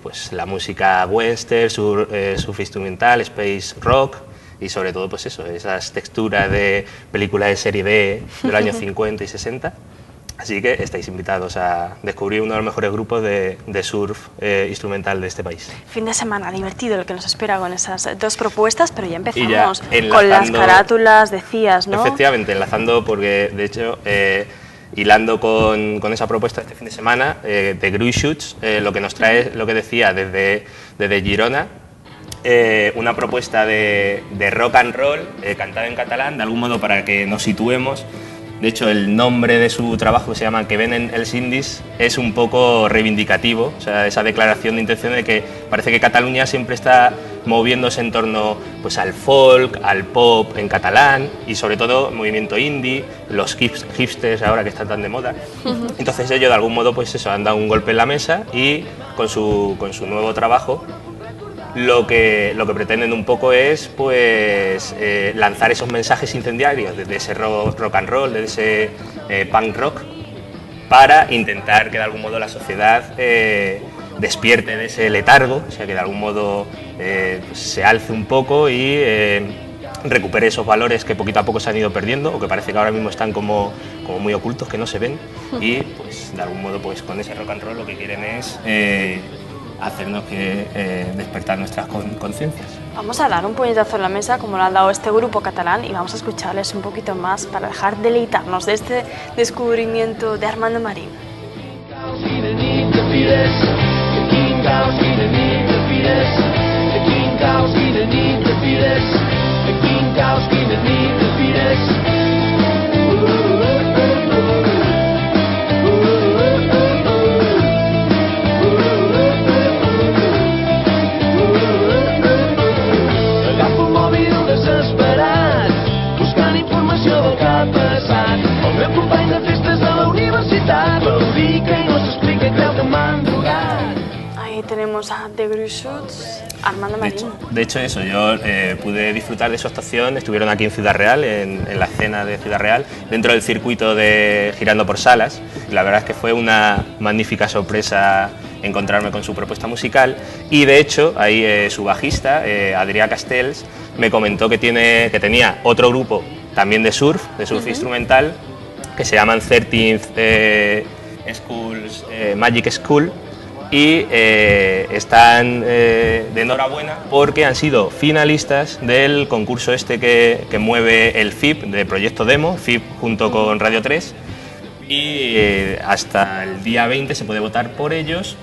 pues la música western, surf instrumental, space rock y sobre todo pues eso, esas texturas de películas de serie B del año 50 y 60. Así que estáis invitados a descubrir uno de los mejores grupos de surf instrumental de este país. Fin de semana divertido el que nos espera con esas dos propuestas, pero ya empezamos ya con las carátulas, decías, ¿no? Efectivamente, enlazando porque de hecho... hilando con esa propuesta este fin de semana de Gruixuts, lo que nos trae, lo que decía, desde Girona, una propuesta de rock and roll cantada en catalán, de algún modo para que nos situemos. De hecho, el nombre de su trabajo, que se llama Que venen els indis, es un poco reivindicativo, o sea, esa declaración de intención de que parece que Cataluña siempre está moviéndose en torno pues, al folk, al pop en catalán y sobre todo movimiento indie, los hipsters ahora que están tan de moda. Entonces ellos de algún modo pues eso, han dado un golpe en la mesa y con su nuevo trabajo lo que pretenden un poco es pues lanzar esos mensajes incendiarios desde ese rock and roll, desde ese punk rock, para intentar que de algún modo la sociedad despierte de ese letargo, o sea que de algún modo pues, se alce un poco y recupere esos valores que poquito a poco se han ido perdiendo o que parece que ahora mismo están como muy ocultos, que no se ven, y pues de algún modo pues con ese rock and roll lo que quieren es hacernos que despertar nuestras conciencias. Vamos a dar un puñetazo en la mesa como lo ha dado este grupo catalán y vamos a escucharles un poquito más para dejar deleitarnos de este descubrimiento de Armando Marín. Ahí tenemos a The Gruixuts, Armando Marín. De hecho eso, yo pude disfrutar de su actuación, estuvieron aquí en Ciudad Real, en la escena de Ciudad Real, dentro del circuito de Girando por Salas, y la verdad es que fue una magnífica sorpresa encontrarme con su propuesta musical, y de hecho ahí su bajista, Adrià Castells, me comentó que tenía otro grupo también de surf instrumental, que se llaman 13th Schools, Magic School, y están de enhorabuena porque han sido finalistas del concurso este que mueve el FIP, de Proyecto Demo, FIP junto con Radio 3, y hasta el día 20 se puede votar por ellos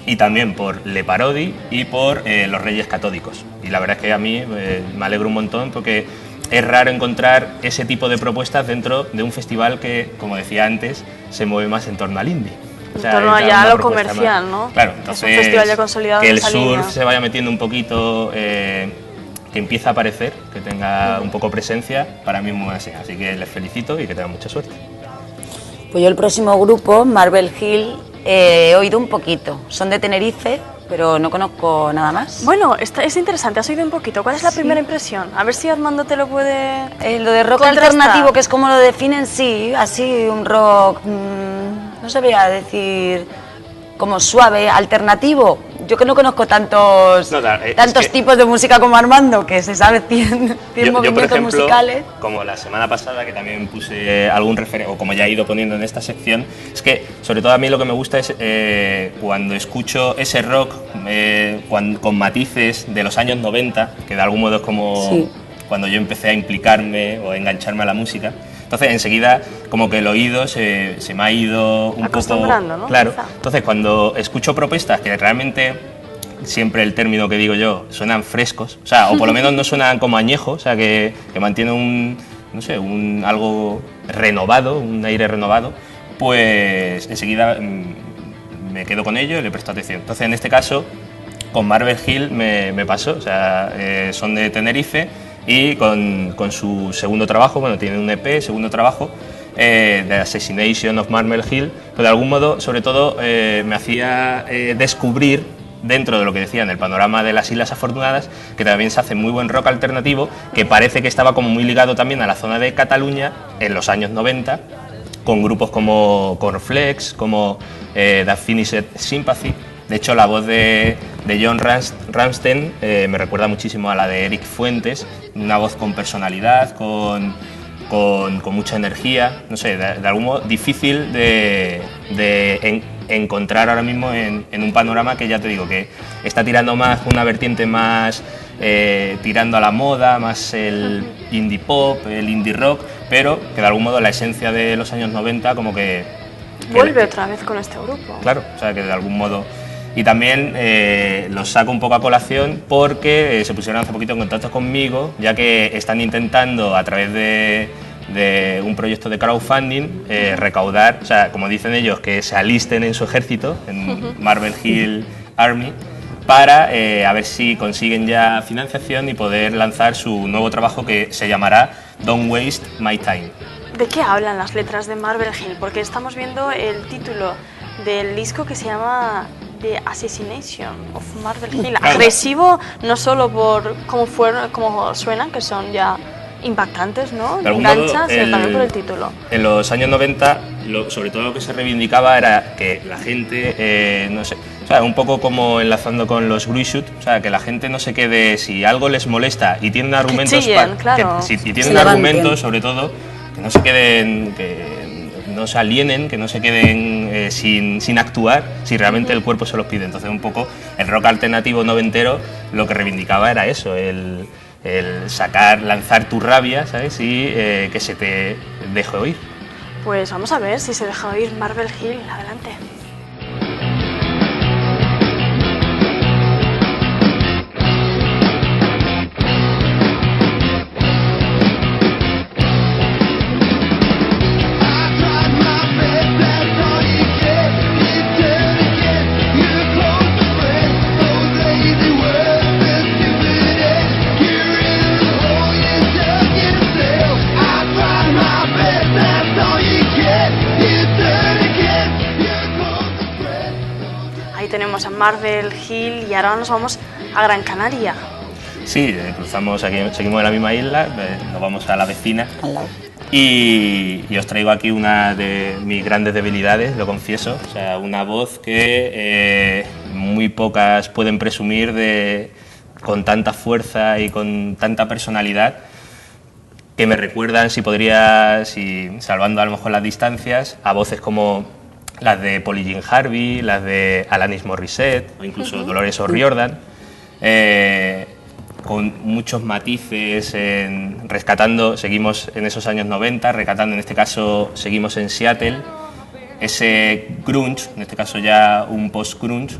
y también por Le Parodi y por Los Reyes Catódicos. Y la verdad es que a mí me alegro un montón porque es raro encontrar ese tipo de propuestas dentro de un festival que, como decía antes, se mueve más en torno al indie. En torno ya a lo comercial, más, ¿no? Claro, entonces es un festival ya consolidado que en el esa surf línea. se vaya metiendo un poquito, que empieza a aparecer, que tenga un poco presencia, para mí es muy así. Así que les felicito y que tengan mucha suerte. Pues yo el próximo grupo, Marble Hill, he oído un poquito. Son de Tenerife pero no conozco nada más. Bueno, es interesante, has oído un poquito. ¿Cuál es la primera impresión? A ver si Armando te lo puede Lo de rock contrastar. alternativo, que es como lo definen, sí, así un rock, no sabría decir, como suave, alternativo. Yo que no conozco tantos tipos de música como Armando, que se sabe 100 yo, movimientos por ejemplo, musicales. como la semana pasada, que también puse algún referente, o como ya he ido poniendo en esta sección, es que sobre todo a mí lo que me gusta es cuando escucho ese rock con matices de los años 90, que de algún modo es como cuando yo empecé a implicarme o a engancharme a la música. Entonces, enseguida, como que el oído se me ha ido un poco... ¿no? Claro. Quizá. Entonces, cuando escucho propuestas que realmente, siempre el término que digo yo, suenan frescos, o sea, o por lo menos no suenan como añejos, o sea, que mantienen algo renovado, un aire renovado, pues enseguida me quedo con ello y le presto atención. Entonces, en este caso, con Marvel Hill me pasó, o sea, son de Tenerife, y con su segundo trabajo, bueno, tiene un EP, segundo trabajo, The Assassination of Marvel Hill, pero de algún modo, sobre todo, me hacía descubrir, dentro de lo que decía en el panorama de las Islas Afortunadas, que también se hace muy buen rock alternativo, que parece que estaba como muy ligado también a la zona de Cataluña en los años 90, con grupos como Cornflakes, como The Finished Sympathy. De hecho, la voz de John Ramstein me recuerda muchísimo a la de Eric Fuentes, una voz con personalidad, con mucha energía, no sé, de algún modo difícil de encontrar ahora mismo en un panorama que ya te digo que está tirando más una vertiente más tirando a la moda, más el indie pop, el indie rock, pero que de algún modo la esencia de los años 90 como que vuelve otra vez con este grupo. Claro, o sea que de algún modo. Y también los saco un poco a colación porque se pusieron hace poquito en contacto conmigo, ya que están intentando a través de un proyecto de crowdfunding recaudar, o sea, como dicen ellos, que se alisten en su ejército, en Marvel Hill Army, para a ver si consiguen ya financiación y poder lanzar su nuevo trabajo que se llamará Don't Waste My Time. ¿De qué hablan las letras de Marvel Hill? Porque estamos viendo el título del disco que se llama The Assassination of Marvel Hill. Agresivo no solo por cómo suenan, que son ya impactantes, ¿no? Enganchas, sino también por el título. En los años 90, sobre todo lo que se reivindicaba era que la gente, no sé, o sea, un poco como enlazando con los Gruishut, o sea, que la gente no se quede, si algo les molesta y tienen argumentos, si tienen argumentos, sobre todo, que no se queden, que no se alienen, que no se queden sin actuar, si realmente el cuerpo se los pide. Entonces, un poco el rock alternativo noventero lo que reivindicaba era eso, el lanzar tu rabia, ¿sabes? Y que se te deje oír. Pues vamos a ver si se deja oír Marvel Hill. Adelante. Tenemos a Marvel Hill y ahora nos vamos a Gran Canaria. Sí, cruzamos aquí, seguimos en la misma isla, nos vamos a la vecina y os traigo aquí una de mis grandes debilidades, lo confieso, o sea, una voz que muy pocas pueden presumir con tanta fuerza y con tanta personalidad, que me recuerdan, salvando a lo mejor las distancias, a voces como las de Polly Jean Harvey, las de Alanis Morissette o incluso Dolores O'Riordan, con muchos matices, seguimos en esos años 90, rescatando, en este caso seguimos en Seattle, ese grunge, en este caso ya un post-grunge,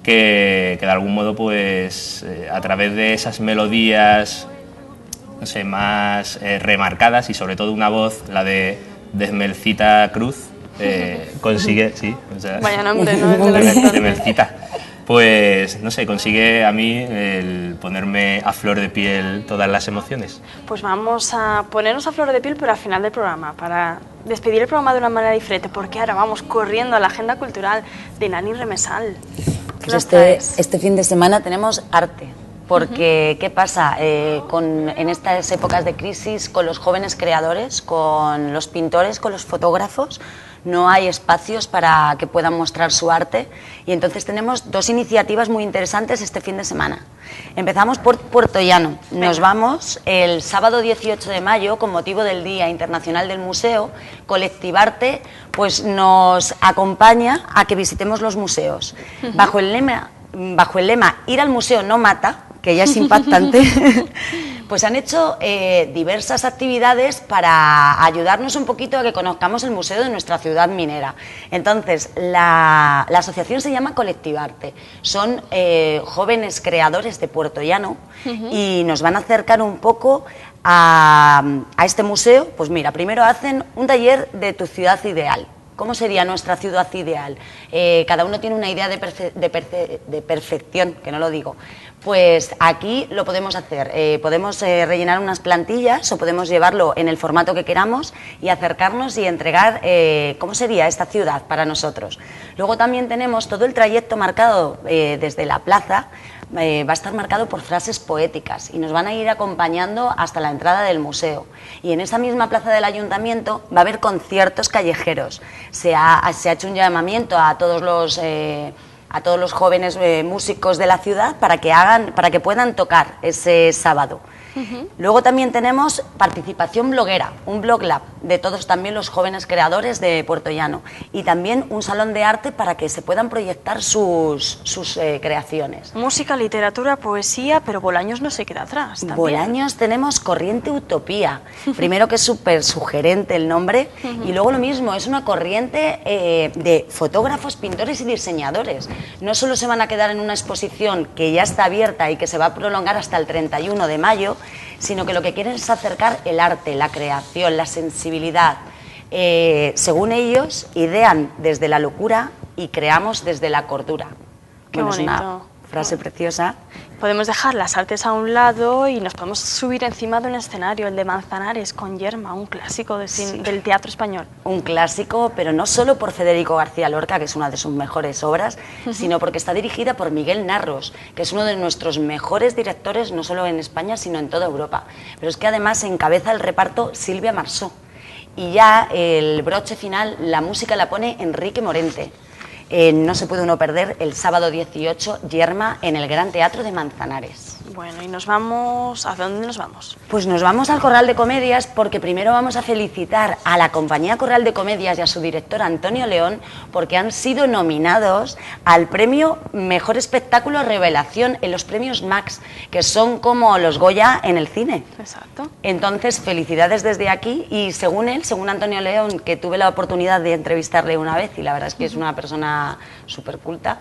que de algún modo pues a través de esas melodías, no sé, más remarcadas y sobre todo una voz, la de Esmelcita Cruz, consigue, sí, o sea, vaya nombre, ¿no? de Melcita, pues no sé, consigue a mí el ponerme a flor de piel todas las emociones. Pues vamos a ponernos a flor de piel, pero al final del programa, para despedir el programa de una manera diferente, porque ahora vamos corriendo a la agenda cultural de Nani Remesal. Pues este fin de semana tenemos arte. Porque, ¿qué pasa? En estas épocas de crisis, con los jóvenes creadores, con los pintores, con los fotógrafos, no hay espacios para que puedan mostrar su arte, y entonces tenemos dos iniciativas muy interesantes este fin de semana. Empezamos por Puertollano. Nos vamos el sábado 18 de mayo, con motivo del Día Internacional del Museo. Colectivarte pues nos acompaña a que visitemos los museos. Bajo el lema ir al museo no mata, que ya es impactante, pues han hecho diversas actividades para ayudarnos un poquito a que conozcamos el museo de nuestra ciudad minera. Entonces, la asociación se llama Colectivarte. Son jóvenes creadores de Puertollano y nos van a acercar un poco a este museo. Pues mira, primero hacen un taller de tu ciudad ideal. ¿Cómo sería nuestra ciudad ideal? Cada uno tiene una idea de perfección, que no lo digo. Pues aquí lo podemos hacer. Podemos rellenar unas plantillas o podemos llevarlo en el formato que queramos y acercarnos y entregar cómo sería esta ciudad para nosotros. Luego también tenemos todo el trayecto marcado desde la plaza. Va a estar marcado por frases poéticas y nos van a ir acompañando hasta la entrada del museo. Y en esa misma plaza del ayuntamiento va a haber conciertos callejeros. Se ha hecho un llamamiento a todos los jóvenes músicos de la ciudad para que puedan tocar ese sábado. Luego también tenemos participación bloguera, un blog lab de todos también los jóvenes creadores de Puertollano, y también un salón de arte para que se puedan proyectar sus creaciones. Música, literatura, poesía, pero Bolaños no se queda atrás también. Bolaños tenemos Corriente Utopía, primero que es súper sugerente el nombre, y luego lo mismo, es una corriente de fotógrafos, pintores y diseñadores. No solo se van a quedar en una exposición que ya está abierta y que se va a prolongar hasta el 31 de mayo, sino que lo que quieren es acercar el arte, la creación, la sensibilidad. Según ellos, idean desde la locura y creamos desde la cordura. Qué bonito. Es una frase preciosa. Podemos dejar las artes a un lado y nos podemos subir encima de un escenario, el de Manzanares, con Yerma, un clásico del teatro español. Un clásico, pero no solo por Federico García Lorca, que es una de sus mejores obras, sino porque está dirigida por Miguel Narros, que es uno de nuestros mejores directores, no solo en España, sino en toda Europa. Pero es que además encabeza el reparto Silvia Marsó. Y ya el broche final, la música la pone Enrique Morente. No se puede uno perder el sábado 18, Yerma, en el Gran Teatro de Manzanares. Bueno, y nos vamos... ¿A dónde nos vamos? Pues nos vamos al Corral de Comedias, porque primero vamos a felicitar a la compañía Corral de Comedias y a su director Antonio León, porque han sido nominados al premio Mejor Espectáculo Revelación en los premios Max, que son como los Goya en el cine. Exacto. Entonces, felicidades desde aquí, y según él, según Antonio León, que tuve la oportunidad de entrevistarle una vez, y la verdad es que es una persona súper culta,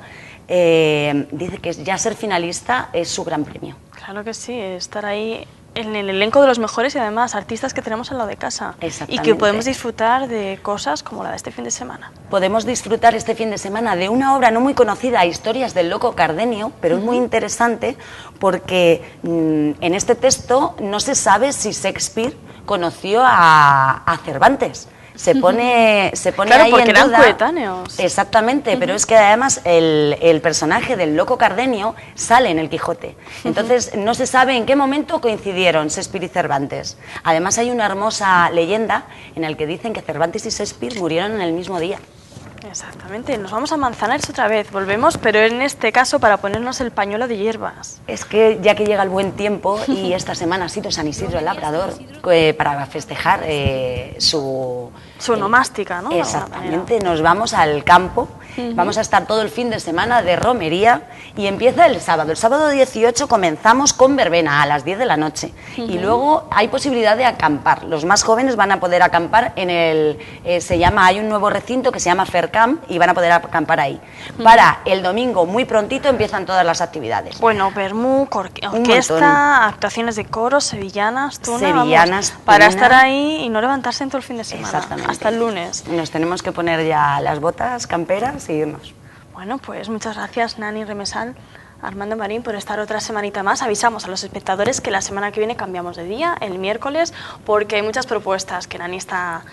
dice que ya ser finalista es su gran premio. Claro que sí, estar ahí en el elenco de los mejores y además artistas que tenemos al lado de casa. Y que podemos disfrutar de cosas como la de este fin de semana. Podemos disfrutar este fin de semana de una obra no muy conocida, Historias del Loco Cardenio, pero es muy interesante porque en este texto no se sabe si Shakespeare conoció a Cervantes. Se pone claro, ahí porque en eran duda. coetáneos. Exactamente, pero es que además el personaje del Loco Cardenio sale en el Quijote. Entonces no se sabe en qué momento coincidieron Shakespeare y Cervantes. Además hay una hermosa leyenda en la que dicen que Cervantes y Shakespeare murieron en el mismo día. Exactamente, nos vamos a Manzanares otra vez, volvemos, pero en este caso para ponernos el pañuelo de hierbas. Es que ya que llega el buen tiempo y esta semana ha sido San Isidro el Labrador, para festejar su onomástica, ¿no? Exactamente, nos vamos al campo, vamos a estar todo el fin de semana de romería y empieza el sábado. El sábado 18 comenzamos con verbena a las 10 de la noche y luego hay posibilidad de acampar. Los más jóvenes van a poder acampar en hay un nuevo recinto que se llama Fercamp y van a poder acampar ahí. Para el domingo muy prontito empiezan todas las actividades. Bueno, vermú, orquesta, actuaciones de coro, sevillanas, para estar ahí y no levantarse en todo el fin de semana. Exactamente. Hasta el lunes. Nos tenemos que poner ya las botas camperas y irnos. Bueno, pues muchas gracias, Nani Remesal, Armando Marín, por estar otra semanita más. Avisamos a los espectadores que la semana que viene cambiamos de día, el miércoles, porque hay muchas propuestas que Nani está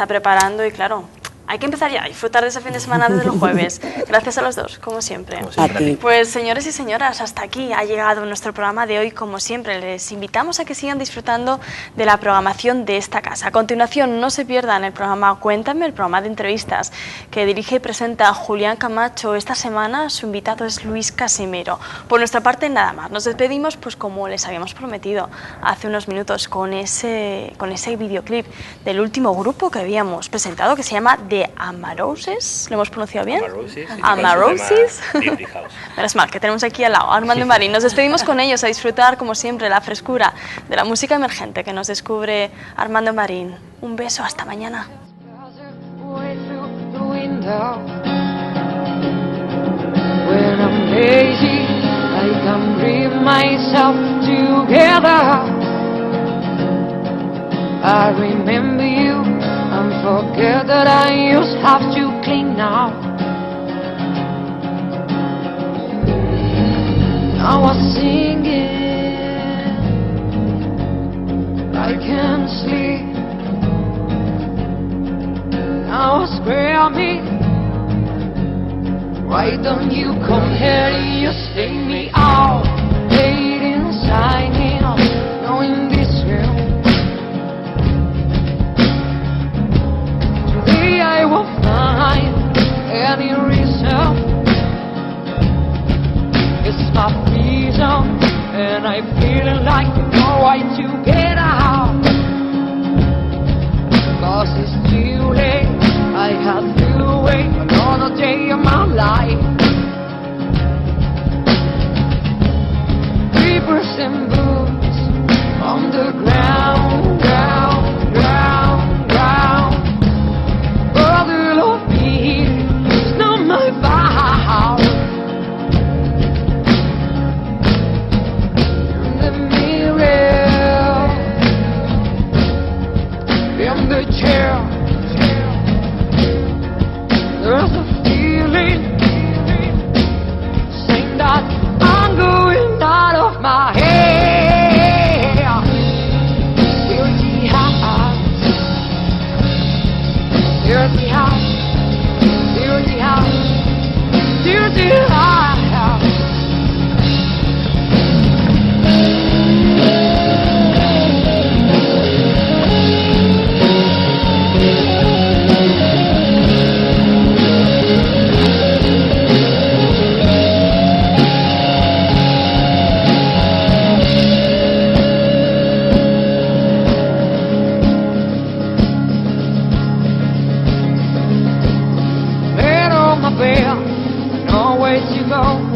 preparando y claro, hay que empezar ya a disfrutar de ese fin de semana desde el jueves. Gracias a los dos, como siempre. A ti. Pues señores y señoras, hasta aquí ha llegado nuestro programa de hoy. Como siempre, les invitamos a que sigan disfrutando de la programación de esta casa. A continuación, no se pierdan el programa Cuéntame, el programa de entrevistas que dirige y presenta Julián Camacho. Esta semana su invitado es Luis Casimero. Por nuestra parte, nada más. Nos despedimos, pues como les habíamos prometido hace unos minutos, con ese videoclip del último grupo que habíamos presentado, que se llama The Amaroses. ¿Lo hemos pronunciado bien? Amaroses. Menos mal, que tenemos aquí al lado Armando y Marín. Nos despedimos con ellos a disfrutar, como siempre, la frescura de la música emergente que nos descubre Armando Marín. Un beso, hasta mañana. I remember you and forget that I used have to cling now. Now I'm singing, I can't sleep. Now I'm screaming, why don't you come here and you stay me out? Late inside me, knowing this room. I will find any reason. It's my reason, and I feel like no way to get out. 'Cause it's too late. I have to wait another day of my life. Creepers and boots on the ground, ground, ground, ground. Brother of me, it's not my fault. In the mirror, in the chair, there's a feeling saying that I'm going out of my head. Guilty eyes, dirty house, dirty house, dirty house. No way to go.